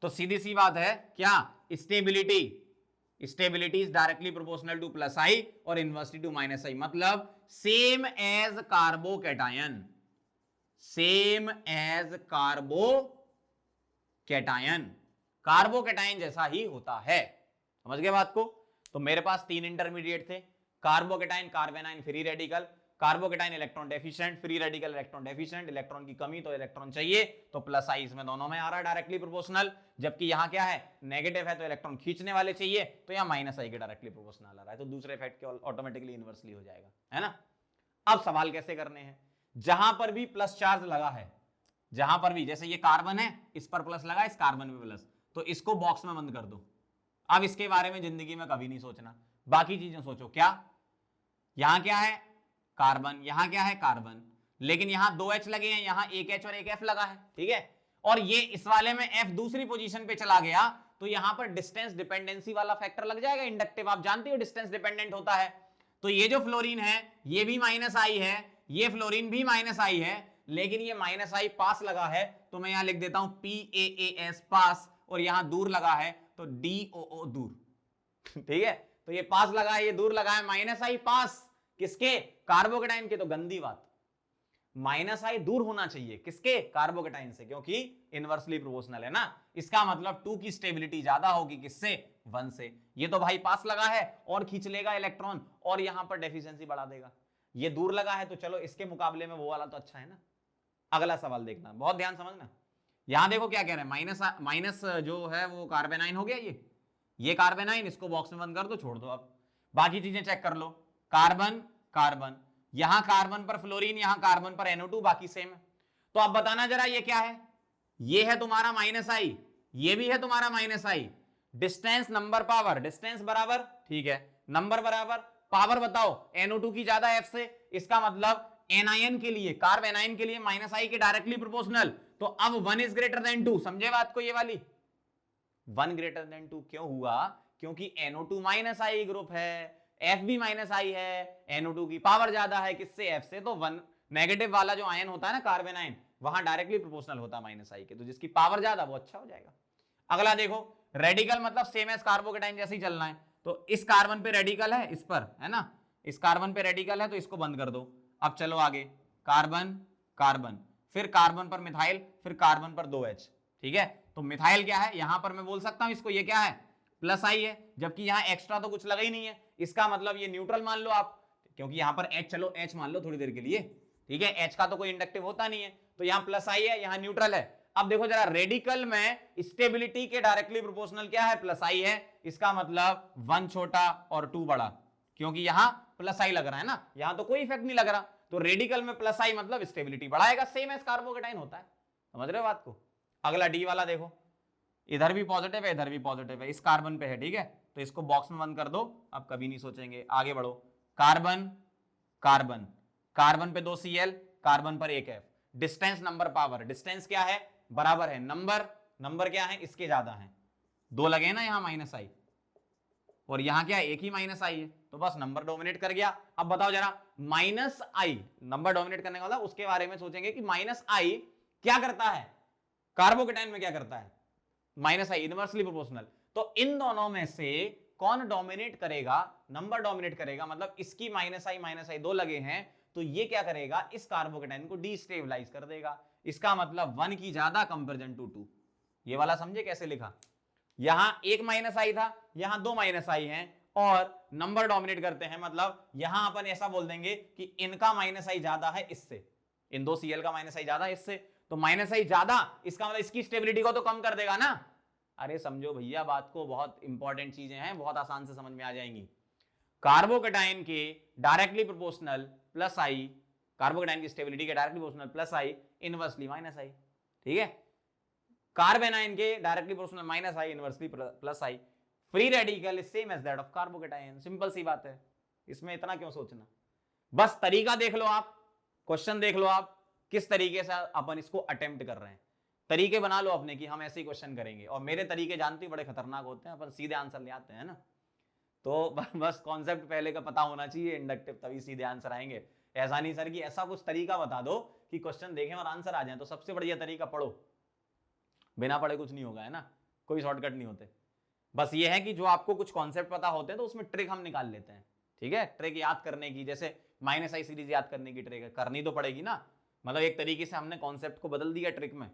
तो सीधी सी बात है क्या, stability is directly proportional to plus I और इनवर्सली टू माइनस आई। मतलब सेम एज कार्बोकेटायन, कार्बोकेटायन जैसा ही होता है। समझ गए बात को। तो मेरे पास 3 इंटरमीडिएट थे, carbocation, कार्बेनाइन, free radical. Carbocation electron deficient, free radical electron deficient, electron की कमी तो इलेक्ट्रॉन चाहिए, तो प्लस आई इसमें दोनों में आ रहा है डायरेक्टली प्रोपोर्शनल। जबकि यहां क्या है, नेगेटिव है तो इलेक्ट्रॉन खींचने वाले चाहिए, तो यहां माइनस आई के डायरेक्टली प्रोपोर्शनल आ रहा है, तो दूसरे इफेक्ट के ऑटोमेटिकली इनवर्सली हो जाएगा, है ना। अब सवाल कैसे करने हैं, जहां पर भी प्लस चार्ज लगा है, जहां पर भी, जैसे ये कार्बन है, इस पर प्लस लगा, इस कार्बन में प्लस, तो इसको बॉक्स में बंद कर दो। अब इसके बारे में जिंदगी में कभी नहीं सोचना, बाकी चीजें सोचो। क्या, यहां क्या है, कार्बन, यहां क्या है, कार्बन, लेकिन यहां 2 H लगे हैं, यहां एक H और एक F लगा है, ठीक है। और ये इस वाले में F दूसरी पोजीशन पे चला गया, तो यहां पर डिस्टेंस डिपेंडेंसी वाला फैक्टर लग जाएगा इंडक्टिव। आप जानते हो डिस्टेंस डिपेंडेंट होता है। तो ये जो फ्लोरीन है ये भी माइनस आई है, ये फ्लोरीन भी माइनस आई है, लेकिन ये माइनस आई पास लगा है, तो मैं यहां लिख देता हूं PAAS पास, और यहां दूर लगा है तो DOO दूर, ठीक है। तो ये पास लगा है, ये दूर लगा है, माइनस आई पास, किसके, कार्बोकेटाइन के। तो गंदी बात, माइनस आई दूर होना चाहिए किसके, कार्बोकेटाइन से, क्योंकि इनवर्सली प्रोपोर्शनल है ना। इसका मतलब 2 की स्टेबिलिटी ज्यादा होगी किससे, 1 से। ये तो भाई पास लगा है और खींच लेगा इलेक्ट्रॉन और यहां पर डेफिशिएंसी बढ़ा देगा। ये दूर लगा है तो चलो इसके मुकाबले में वो वाला तो अच्छा है ना। अगला सवाल देखना, बहुत ध्यान समझना। यहां देखो क्या कह रहे हैं, माइनस माइनस जो है वो कार्बेनाइन हो गया, ये कार्बेनाइन, इसको बॉक्स में बंद कर दो, छोड़ दो। अब बाकी चीजें चेक कर लो, कार्बन कार्बन, यहां कार्बन पर फ्लोरीन, यहां कार्बन पर NO2, बाकी सेम है। तो अब बताना जरा ये क्या है, ये है तुम्हारा माइनस आई, ये भी है तुम्हारा माइनस आई। डिस्टेंस नंबर पावर, डिस्टेंस बराबर, ठीक है, नंबर बराबर पावर, बताओ NO2 की ज्यादा F से, इसका मतलब एनायन के लिए, कार्ब एनायन के लिए माइनस आई के डायरेक्टली प्रोपोर्शनल। तो अब 1 इज ग्रेटर देन 2, समझे बात को, ये वाली 1 ग्रेटर देन 2 क्यों हुआ, क्योंकि NO2 माइनस आई ग्रुप है, F भी माइनस आई है, NO2 की पावर ज्यादा है किससे, F से, तो 1 नेगेटिव वाला जो आयन होता है ना कार्बन आयन, वहां डायरेक्टली प्रोपोर्शनल होता है माइनस आई के, तो जिसकी पावर ज्यादा वो अच्छा हो जाएगा। अगला देखो, रेडिकल मतलब सेम एज कार्बोकेटाइन जैसे ही चलना है, तो इस कार्बन पे रेडिकल है, इस पर है ना, इस कार्बन पे रेडिकल है तो इसको बंद कर दो। अब चलो आगे, कार्बन कार्बन, फिर कार्बन पर मिथाइल, फिर कार्बन पर 2H, ठीक है। तो मिथाइल क्या है, यहां पर मैं बोल सकता हूं इसको, ये क्या है, प्लस आई है, जबकि यहां एक्स्ट्रा तो कुछ लगा ही नहीं है, इसका मतलब ये न्यूट्रल मान लो आप, क्योंकि यहां पर H, चलो H मान लो थोड़ी देर के लिए, ठीक है, H का तो कोई इंडक्टिव होता नहीं है, तो यहां प्लस आई है, यहां न्यूट्रल है। अब देखो जरा, रेडिकल में स्टेबिलिटी के डायरेक्टली प्रोपोर्शनल क्या है, प्लस आई है, इसका मतलब 1 छोटा और 2 बड़ा, क्योंकि यहां प्लस आई लग रहा है ना, यहां तो कोई इफेक्ट नहीं लग रहा, तो रेडिकल में प्लस आई मतलब स्टेबिलिटी बढ़ाएगा, सेम एज कार्बोकेटाइन होता है, समझ रहे हो बात को। अगला डी वाला देखो, इधर भी पॉजिटिव है, इधर भी पॉजिटिव है, इस कार्बन पे है, ठीक है, तो इसको बॉक्स में बंद कर दो, अब कभी नहीं सोचेंगे, आगे बढ़ो। कार्बन कार्बन, कार्बन पे 2 Cl, कार्बन पर 1 F, distance number power, distance क्या है, बराबर है नंबर, नंबर क्या है, इसके ज्यादा है, 2 लगे ना यहां माइनस आई, और यहां क्या है, एक ही माइनस आई है, तो बस नंबर डोमिनेट कर गया। अब बताओ जरा, माइनस आई नंबर डोमिनेट करने का मतलब उसके बारे में सोचेंगे कि माइनस आई क्या करता है, कार्बोकेटाइन में क्या करता है, माइनस आई इनवर्सली प्रोपोर्शनल। तो इन दोनों में से कौन डोमिनेट करेगा, नंबर डोमिनेट करेगा, मतलब इसकी माइनस आई 2 लगे हैं, तो ये क्या करेगा, इस कार्बोकेटाइन को डिस्टेबलाइज कर देगा, इसका मतलब 1 की ज्यादा कंपेरिजन टू 2। ये वाला समझे कैसे लिखा, यहां एक माइनस आई था, यहां 2 माइनस आई हैं, और नंबर डोमिनेट करते हैं, मतलब यहां अपन ऐसा बोल देंगे कि इनका माइनस आई ज्यादा है इससे, इन 2 Cl का माइनस आई ज्यादा है इससे, तो माइनस आई ज्यादा, इसका मतलब इसकी स्टेबिलिटी को तो कम कर देगा ना। अरे समझो भैया बात को, बहुत इंपॉर्टेंट चीजें हैं, बहुत आसान से समझ में आ जाएंगी। कार्बोकेटाइन के directly proportional plus I, carbocation की स्टेबिलिटी के directly proportional plus I, inversely minus I, ठीक है। कार्बेनाइन के directly proportional minus I, inversely plus I. Free radical is same as that of carbocation, simple सी बात है, इसमें इतना क्यों सोचना। बस तरीका देख लो आप, क्वेश्चन देख लो आप, किस तरीके से अपन इसको अटेम्प्ट कर रहे हैं, तरीके बना लो अपने कि हम ऐसे ही क्वेश्चन करेंगे। और मेरे तरीके जानते ही बड़े खतरनाक होते हैं, अपन सीधे आंसर ले आते हैं ना, तो बस कॉन्सेप्ट पहले का पता होना चाहिए इंडक्टिव, तभी सीधे आंसर आएंगे। ऐसा नहीं सर कि ऐसा कुछ तरीका बता दो कि क्वेश्चन देखें और आंसर आ जाए, तो सबसे बढ़िया तरीका पढ़ो, बिना पढ़े कुछ नहीं होगा, है ना, कोई शॉर्टकट नहीं होते। बस ये है कि जो आपको कुछ कॉन्सेप्ट पता होते हैं तो उसमें ट्रिक हम निकाल लेते हैं, ठीक है। ट्रिक याद करने की, जैसे माइनस आई सीरीज याद करने की ट्रिक है, करनी तो पड़ेगी ना, मतलब एक तरीके से हमने कॉन्सेप्ट को बदल दिया ट्रिक में,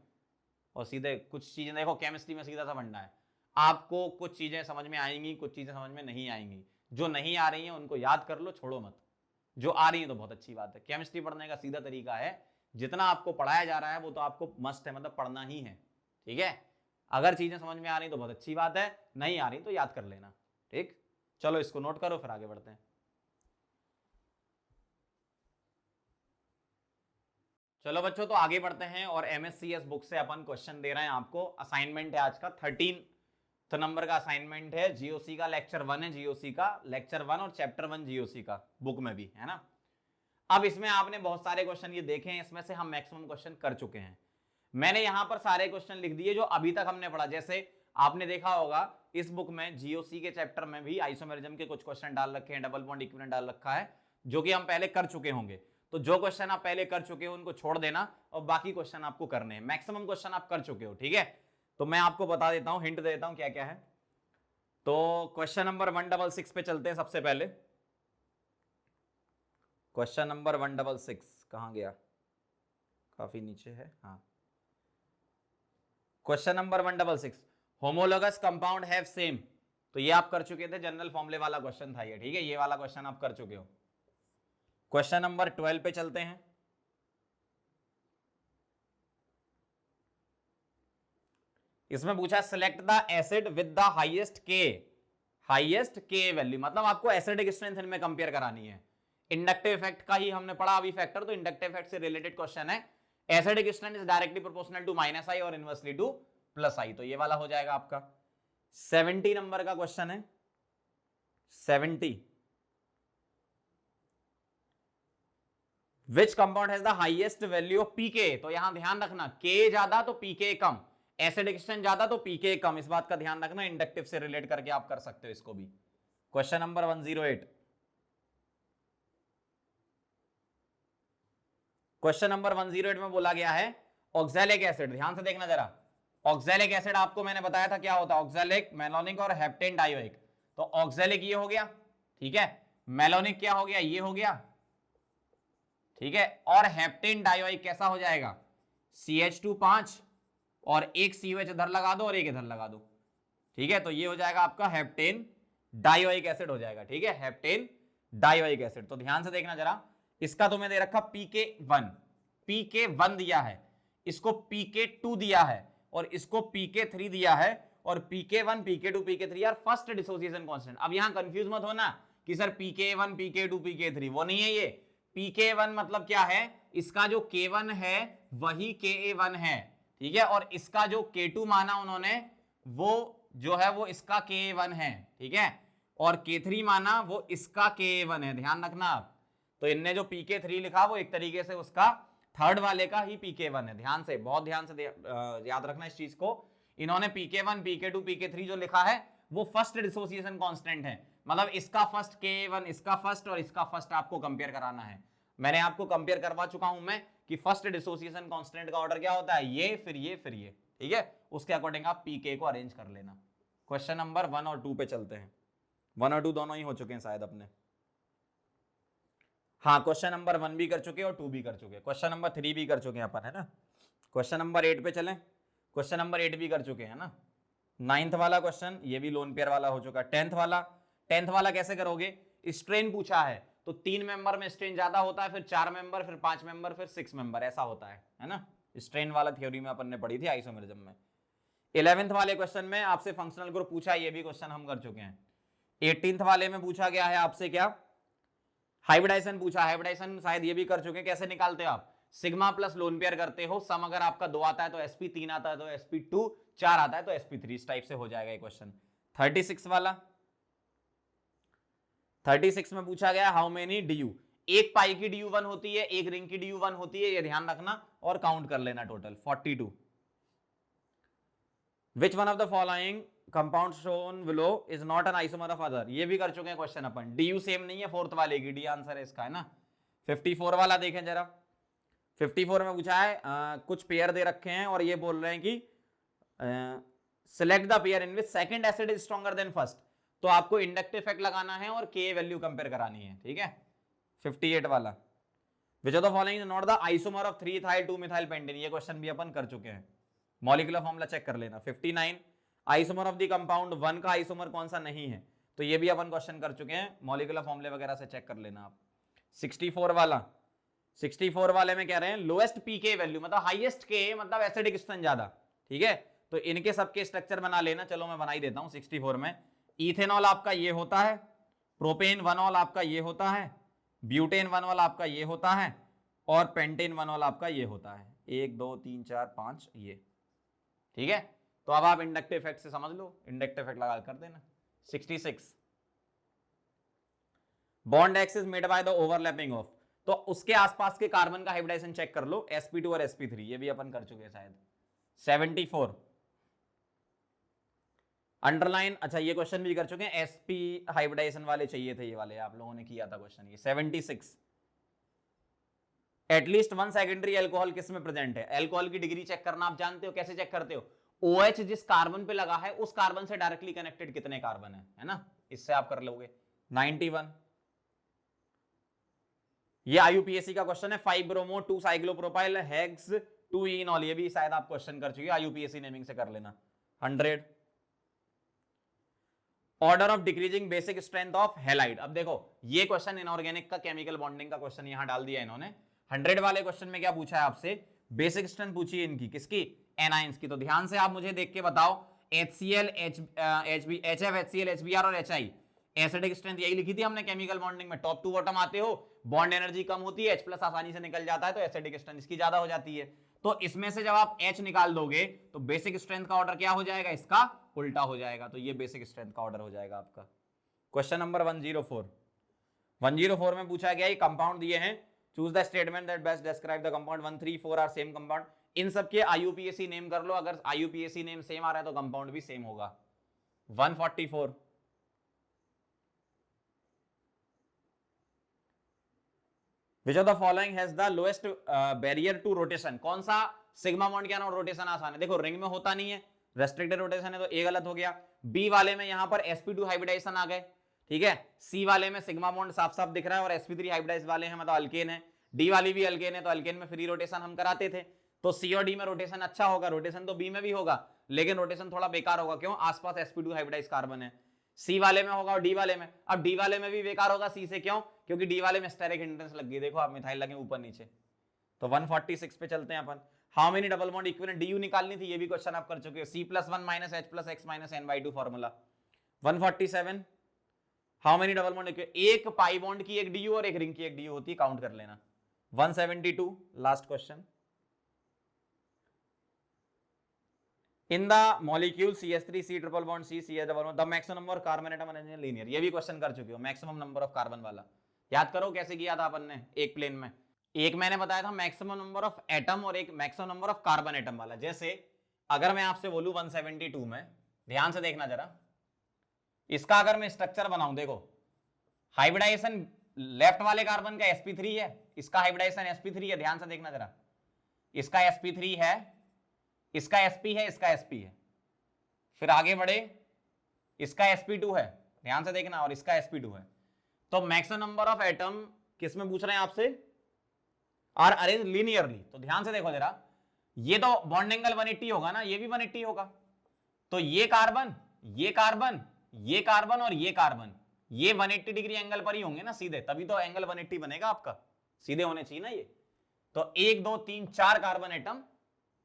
और सीधे कुछ चीजें देखो, केमिस्ट्री में सीधा सा फंडा है, आपको कुछ चीजें समझ में आएंगी, कुछ चीजें समझ में नहीं आएंगी, जो नहीं आ रही हैं उनको याद कर लो, छोड़ो मत, जो आ रही है तो बहुत अच्छी बात है। केमिस्ट्री पढ़ने का सीधा तरीका है, जितना आपको पढ़ाया जा रहा है वो तो आपको मस्ट है, मतलब पढ़ना ही है, ठीक है। अगर चीजें समझ में आ रही तो बहुत अच्छी बात है, नहीं आ रही तो याद कर लेना, ठीक। चलो इसको नोट करो, फिर आगे बढ़ते हैं। चलो बच्चों, तो आगे बढ़ते हैं, और MSCS बुक से अपन क्वेश्चन दे रहे हैं आपको। असाइनमेंट है आज का 13 नंबर का असाइनमेंट है, जीओसी का लेक्चर 1 है, जीओसी का लेक्चर 1 और चैप्टर 1 जीओसी का, बुक में भी है ना। अब इसमें आपने बहुत सारे क्वेश्चन ये देखे हैं, इसमें से हम मैक्सिमम क्वेश्चन कर चुके हैं। मैंने यहां पर सारे क्वेश्चन लिख दिए जो अभी तक हमने पढ़ा। जैसे आपने देखा होगा इस बुक में जीओसी के चैप्टर में भी आइसोमेरिज्म के कुछ क्वेश्चन डाल रखे हैं, डबल बॉन्ड इक्विवेलेंट डाल रखा है, जो कि हम पहले कर चुके होंगे। तो जो क्वेश्चन आप पहले कर चुके हो उनको छोड़ देना, और बाकी क्वेश्चन आपको करने हैं। मैक्सिमम क्वेश्चन आप कर चुके हो, ठीक है। तो मैं आपको बता देता हूं, हिंट देता हूं क्या क्या है। तो क्वेश्चन नंबर 166 पे चलते हैं सबसे पहले। क्वेश्चन नंबर 166 कहां गया, काफी नीचे है, हाँ। Question number 166, homologous compound have same, तो ये आप कर चुके थे, जनरल फॉर्मूले वाला क्वेश्चन था ये, ठीक है, ये वाला क्वेश्चन आप कर चुके हो। क्वेश्चन नंबर 12 पे चलते हैं। इसमें पूछा select the acid with the highest के वैल्यू, मतलब आपको एसिडिक स्ट्रेंथ इनमें कंपेयर करानी है। इंडक्टिव इफेक्ट का ही हमने पढ़ा अभी फैक्टर, तो इंडक्टिव इफेक्ट से रिलेटेड क्वेश्चन है। Acidic strength is directly proportional to -i और इनवर्सली टू +i, तो ये वाला हो जाएगा आपका। 70 नंबर का क्वेश्चन है, 70, which compound has the highest value of pK, तो यहां ध्यान रखना के ज्यादा तो पीके कम, एसिडिक स्ट्रेंथ ज्यादा तो पीके कम, इस बात का ध्यान रखना। इंडक्टिव से रिलेट करके आप कर सकते हो इसको भी। क्वेश्चन नंबर 108, क्वेश्चन नंबर 108 में बोला गया है ऑक्सैलिक एसिड, ध्यान से देखना जरा। ऑक्सैलिक एसिड आपको मैंने बताया था क्या होता है, ऑक्सैलिक, मेलोनिक और हेप्टेन डायोइक। तो ऑक्सैलिक ये हो गया, ठीक है, मेलोनिक क्या हो गया, ये हो गया, ठीक है, और हेप्टेन डायोइक कैसा हो जाएगा, CH2 5 और एक COH इधर लगा दो और एक इधर लगा दो, ठीक है, तो ये हो जाएगा आपका हेप्टेन डायोइक एसिड हो जाएगा, ठीक है, हेप्टेन डायोइक एसिड। तो ध्यान से देखना जरा, इसका तुम्हें दे रखा pK1 दिया है, इसको pK2 दिया है और इसको pK3 दिया है, और pK1 pK2 pK3 यार फर्स्ट डिसोसिएशन कांस्टेंट। अब यहां कंफ्यूज मत होना कि सर pK1 pK2 pK3, वो नहीं है ये। pK1 मतलब क्या है, इसका जो K1 है वही Ka1 है, ठीक है, और इसका जो K2 माना उन्होंने वो जो है वो इसका Ka1 है, ठीक है, और K3 माना वो इसका Ka1 है, ध्यान रखना आप। तो इनने जो pK3 लिखा वो एक तरीके से उसका थर्ड वाले का ही pK1 है, ध्यान से, बहुत ध्यान से याद रखना इस चीज को। इन्होंने pK1 pK2 pK3 जो लिखा है वो फर्स्ट डिसोसिएशन कांस्टेंट है, मतलब इसका फर्स्ट Ka1, इसका फर्स्ट और इसका फर्स्ट आपको कंपेयर कराना है। मैंने आपको कंपेयर करवा चुका हूं मैं कि फर्स्ट डिसोसिएशन कांस्टेंट का ऑर्डर क्या होता है, ये फिर ये फिर ये, ठीक है, उसके अकॉर्डिंग आप pK को अरेंज कर लेना। क्वेश्चन नंबर 1 और 2 पे चलते हैं। 1 और 2 दोनों ही हो चुके हैं शायद अपने, हाँ, क्वेश्चन नंबर 1 भी कर चुके और 2 भी कर चुके, क्वेश्चन नंबर 3 भी कर चुके हैं अपन, है ना। क्वेश्चन नंबर 8 पे चलें, क्वेश्चन नंबर 8 भी कर चुके हैं ना। 9th वाला क्वेश्चन, ये भी लोन पेयर वाला हो चुका। 10th वाला कैसे करोगे, स्ट्रेन पूछा है तो 3 मेंबर में स्ट्रेन ज्यादा होता है, फिर 4 मेंबर, फिर 5 मेंबर, फिर 6 मेंबर, ऐसा होता है ना। स्ट्रेन वाला थ्योरी में अपन ने पढ़ी थी आइसोमेरिज्म में। 11th वाले क्वेश्चन में आपसे फंक्शनल ग्रुप पूछा, ये भी क्वेश्चन हम कर चुके हैं। 18th वाले में पूछा गया है आपसे क्या, हाइब्रिडाइजेशन पूछा, हाइब्रिडाइजेशन शायद ये भी कर चुके हैं। कैसे निकालते हो आप, सिग्मा प्लस लोन पेयर करते हो, सम अगर आपका 2 आता है तो sp 3 आता है तो sp 2, 4 आता है तो sp 3, इस टाइप से हो जाएगा ये क्वेश्चन। 36 वाला, 36 में पूछा गया हाउ मेनी du, एक पाई की du1 होती है, एक रिंग की du1 होती है, ये ध्यान रखना और काउंट कर लेना, total 42। Which one of the following compound shown below is not an isomer of other, ये भी कर चुके हैं क्वेश्चन अपन। du सेम नहीं है फोर्थ वाले की, डी आंसर है इसका, है ना। 54 वाला देखें जरा, 54 में पूछा है कुछ पेयर दे रखे हैं और ये बोल रहे हैं कि select the pair in which second acid is stronger than first, तो आपको इंडक्टिव इफेक्ट लगाना है और के वैल्यू कंपेयर करानी है, ठीक है। 58 वाला, which of the following is not the isomer of 3 ethyl 2 methyl pentane, ये क्वेश्चन भी अपन कर चुके हैं, मॉलिक्यूलर फॉर्मूला चेक कर लेना। 59 आइसोमर ऑफ द कंपाउंड 1 का आइसोमर कौन सा नहीं है, तो ये भी अपन क्वेश्चन कर चुके हैं, मॉलिक्यूलर फॉर्मूले वगैरह से चेक कर लेना आप। 64 वाला, 64 वाले में कह रहे हैं लोएस्ट पीके वैल्यू, मतलब हाईएस्ट के मतलब एसिडिक स्ट्रेंथ ज्यादा, ठीक है, तो इनके सबके स्ट्रक्चर बना लेना। चलो मैं बना ही देता हूं। 64 में इथेनॉल आपका ये होता है, प्रोपेन 1ऑल आपका ये होता है, ब्यूटेन 1ऑल आपका ये होता है, और पेंटेन 1ऑल आपका ये होता है। 1 2 3 4 5 ये, ठीक है। तो अब आप इंडक्टिव इफेक्ट से समझ लो, इंडक्टिव इफेक्ट लगा कर देना। 66 bond x is made by the overlapping of, तो उसके आसपास के कार्बन का हाइब्रिडाइजेशन चेक कर लो, sp2 और sp3, ये भी अपन कर चुके हैं शायद। 74 अंडरलाइन, अच्छा ये क्वेश्चन भी कर चुके हैं, sp हाइब्रिडाइजेशन वाले चाहिए थे, ये वाले आप लोगों ने किया था क्वेश्चन ये। 76 एटलीस्ट 1 सेकेंडरी एल्कोहल किस में प्रेजेंट है, एल्कोहल की डिग्री चेक करना आप जानते हो, कैसे चेक करते हो, OH जिस कार्बन पे लगा है उस कार्बन से डायरेक्टली कनेक्टेड कितने कार्बन है ना, इससे आप कर लोगे। 91 ये आईयूपीएससी का क्वेश्चन है, 5 ब्रोमो 2 साइक्लोप्रोपाइल हेक्स 2 इनॉल, ये भी शायद आप क्वेश्चन कर चुके हो, आईयूपीएससी नेमिंग से कर लेना। 100 order of decreasing basic strength of halide. अब देखो ये क्वेश्चन इनऑर्गेनिक का केमिकल बॉन्डिंग का क्वेश्चन यहां डाल दिया इन्होंने। 100 वाले क्वेश्चन में क्या पूछा है आपसे, बेसिक स्ट्रेंथ पूछी है इनकी, किसकी, एनाइंस की। तो ध्यान से आप मुझे देख के बताओ, HCl HF HCl HBr और HI, एसिडिक स्ट्रेंथ यही लिखी थी हमने केमिकल बॉन्डिंग में, टॉप टू बॉटम आते हो, बॉन्ड एनर्जी कम होती है, H+ आसानी से निकल जाता है, तो एसिडिक स्ट्रेंथ इसकी ज्यादा हो जाती है। तो इसमें से जब आप H निकाल दोगे तो बेसिक स्ट्रेंथ का ऑर्डर क्या हो जाएगा, इसका उल्टा हो जाएगा। तो ये बेसिक स्ट्रेंथ का ऑर्डर हो जाएगा आपका। क्वेश्चन नंबर 104 में पूछा गया, ये कंपाउंड दिए हैं, choose the statement that best describe the compound 1, 3, 4 are same compound. इन सब के आईयूपीएससी नेम कर लो, अगर आईयूपीएससी नेम सेम आ रहा है तो कंपाउंड भी सेम होगा। 144 Which of the following has the lowest barrier to rotation? कौन सा सिग्मा बॉन्ड क्या ना रोटेशन आसान है, देखो रिंग में होता नहीं है, रेस्ट्रिक्टेड रोटेशन है, तो ए गलत हो गया। बी वाले में यहां पर sp2 हाइब्रिडाइजेशन आ गए, ठीक है। सी वाले में सिग्मा बॉन्ड साफ साफ दिख रहा है और sp3 हाइब्रिडाइज वाले हैं, मतलब अल्केन है। डी वाली भी अल्केन है, तो अल्केन में फ्री रोटेशन हम कराते थे, तो सी और डी में रोटेशन अच्छा होगा, रोटेशन तो बी में भी होगा, लेकिन रोटेशन थोड़ा बेकार होगा, क्यों, आसपास sp2 हाइब्रिडाइज कार्बन है। सी वाले में होगा और डी वाले में, अब डी वाले में भी बेकार होगा सी से, क्यों, क्योंकि डी वाले में स्टेरिक हिंड्रेंस लग गई, देखो आप मिथाइल लगे ऊपर नीचे। तो 146 पे चलते हैं अपन। How many double bond equivalent, DU निकालनी थी, ये भी क्वेश्चन आप कर चुके हो, C+1 - H+X - N/2 formula. 147 how many double bond, एक पाई बॉन्ड की एक डीयू और एक रिंग की एक डीयू होती है, काउंट कर लेना। 172 last question, in the molecule CH3 C triple bond C CH double bond the maximum number of carbon atom arranged in linear, ये भी क्वेश्चन कर चुके हो, मैक्सिमम नंबर ऑफ कार्बन वाला याद करो कैसे किया था अपन ने, एक प्लेन में, एक मैंने बताया था मैक्सिमम नंबर ऑफ एटम और एक maximum number of carbon atom वाला। जैसे अगर मैं आपसे बोलूं 172 में, ध्यान से देखना जरा, इसका अगर मैं स्ट्रक्चर बनाऊं, देखो हाइब्रिडाइजेशन लेफ्ट वाले कार्बन का sp3 है, इसका हाइब्रिडाइजेशन sp3 है, ध्यान से देखना जरा, इसका sp3 है, इसका sp है, इसका sp है, फिर आगे बढ़े, इसका sp2 है, ध्यान से देखना, और इसका sp2 है। तो मैक्सिमम नंबर ऑफ एटम किस में पूछ रहे हैं आपसे, आर अरेंज लीनियरली। तो ध्यान से देखो जरा, ये तो बॉन्ड एंगल 180 होगा ना, ये भी 180 होगा, तो ये कार्बन, ये कार्बन, ये कार्बन और ये कार्बन, ये 180 डिग्री एंगल पर ही होंगे ना सीधे, तभी तो एंगल 180 बनेगा आपका, सीधे होने चाहिए ना ये। तो 1 2 3 4 कार्बन एटम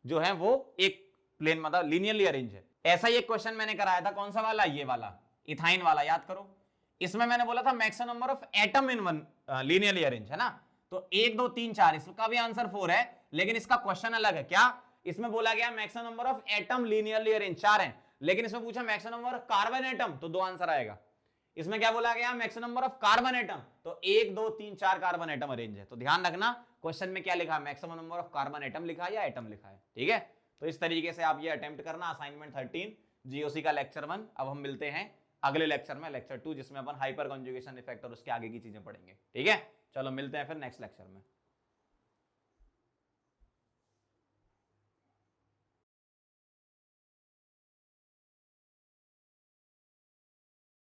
जो है वो एक प्लेन, मतलब लीनियरली अरेंज है। ऐसा ही एक क्वेश्चन मैंने कराया था, कौन सा वाला, ये वाला इथाइन वाला, याद करो। इसमें मैंने बोला था maximum number of atom in one linearly arrange, है ना। तो 1 2 3 4, इसका भी आंसर 4 है, लेकिन इसका क्वेश्चन अलग है। क्या, इसमें बोला गया maximum number of atom linearly arrange 4 है, लेकिन इसमें पूछा maximum number of carbon atom, तो 2 आंसर आएगा। इसमें क्या बोला गया, maximum number of carbon atom, तो 1 2 3 4 कार्बन एटम अरेंज है। तो ध्यान रखना क्वेश्चन में क्या लिखा है, maximum number of carbon atom लिखा है या एटम लिखा है, ठीक है। तो इस तरीके से आप ये अटेम्प्ट करना, असाइनमेंट 13 जीओसी का लेक्चर 1। अब हम मिलते हैं अगले लेक्चर में, लेक्चर 2, जिसमें अपन हाइपर कॉन्जुगेशन इफेक्ट और उसके आगे की चीजें पढ़ेंगे, ठीक है। चलो मिलते हैं फिर नेक्स्ट लेक्चर में।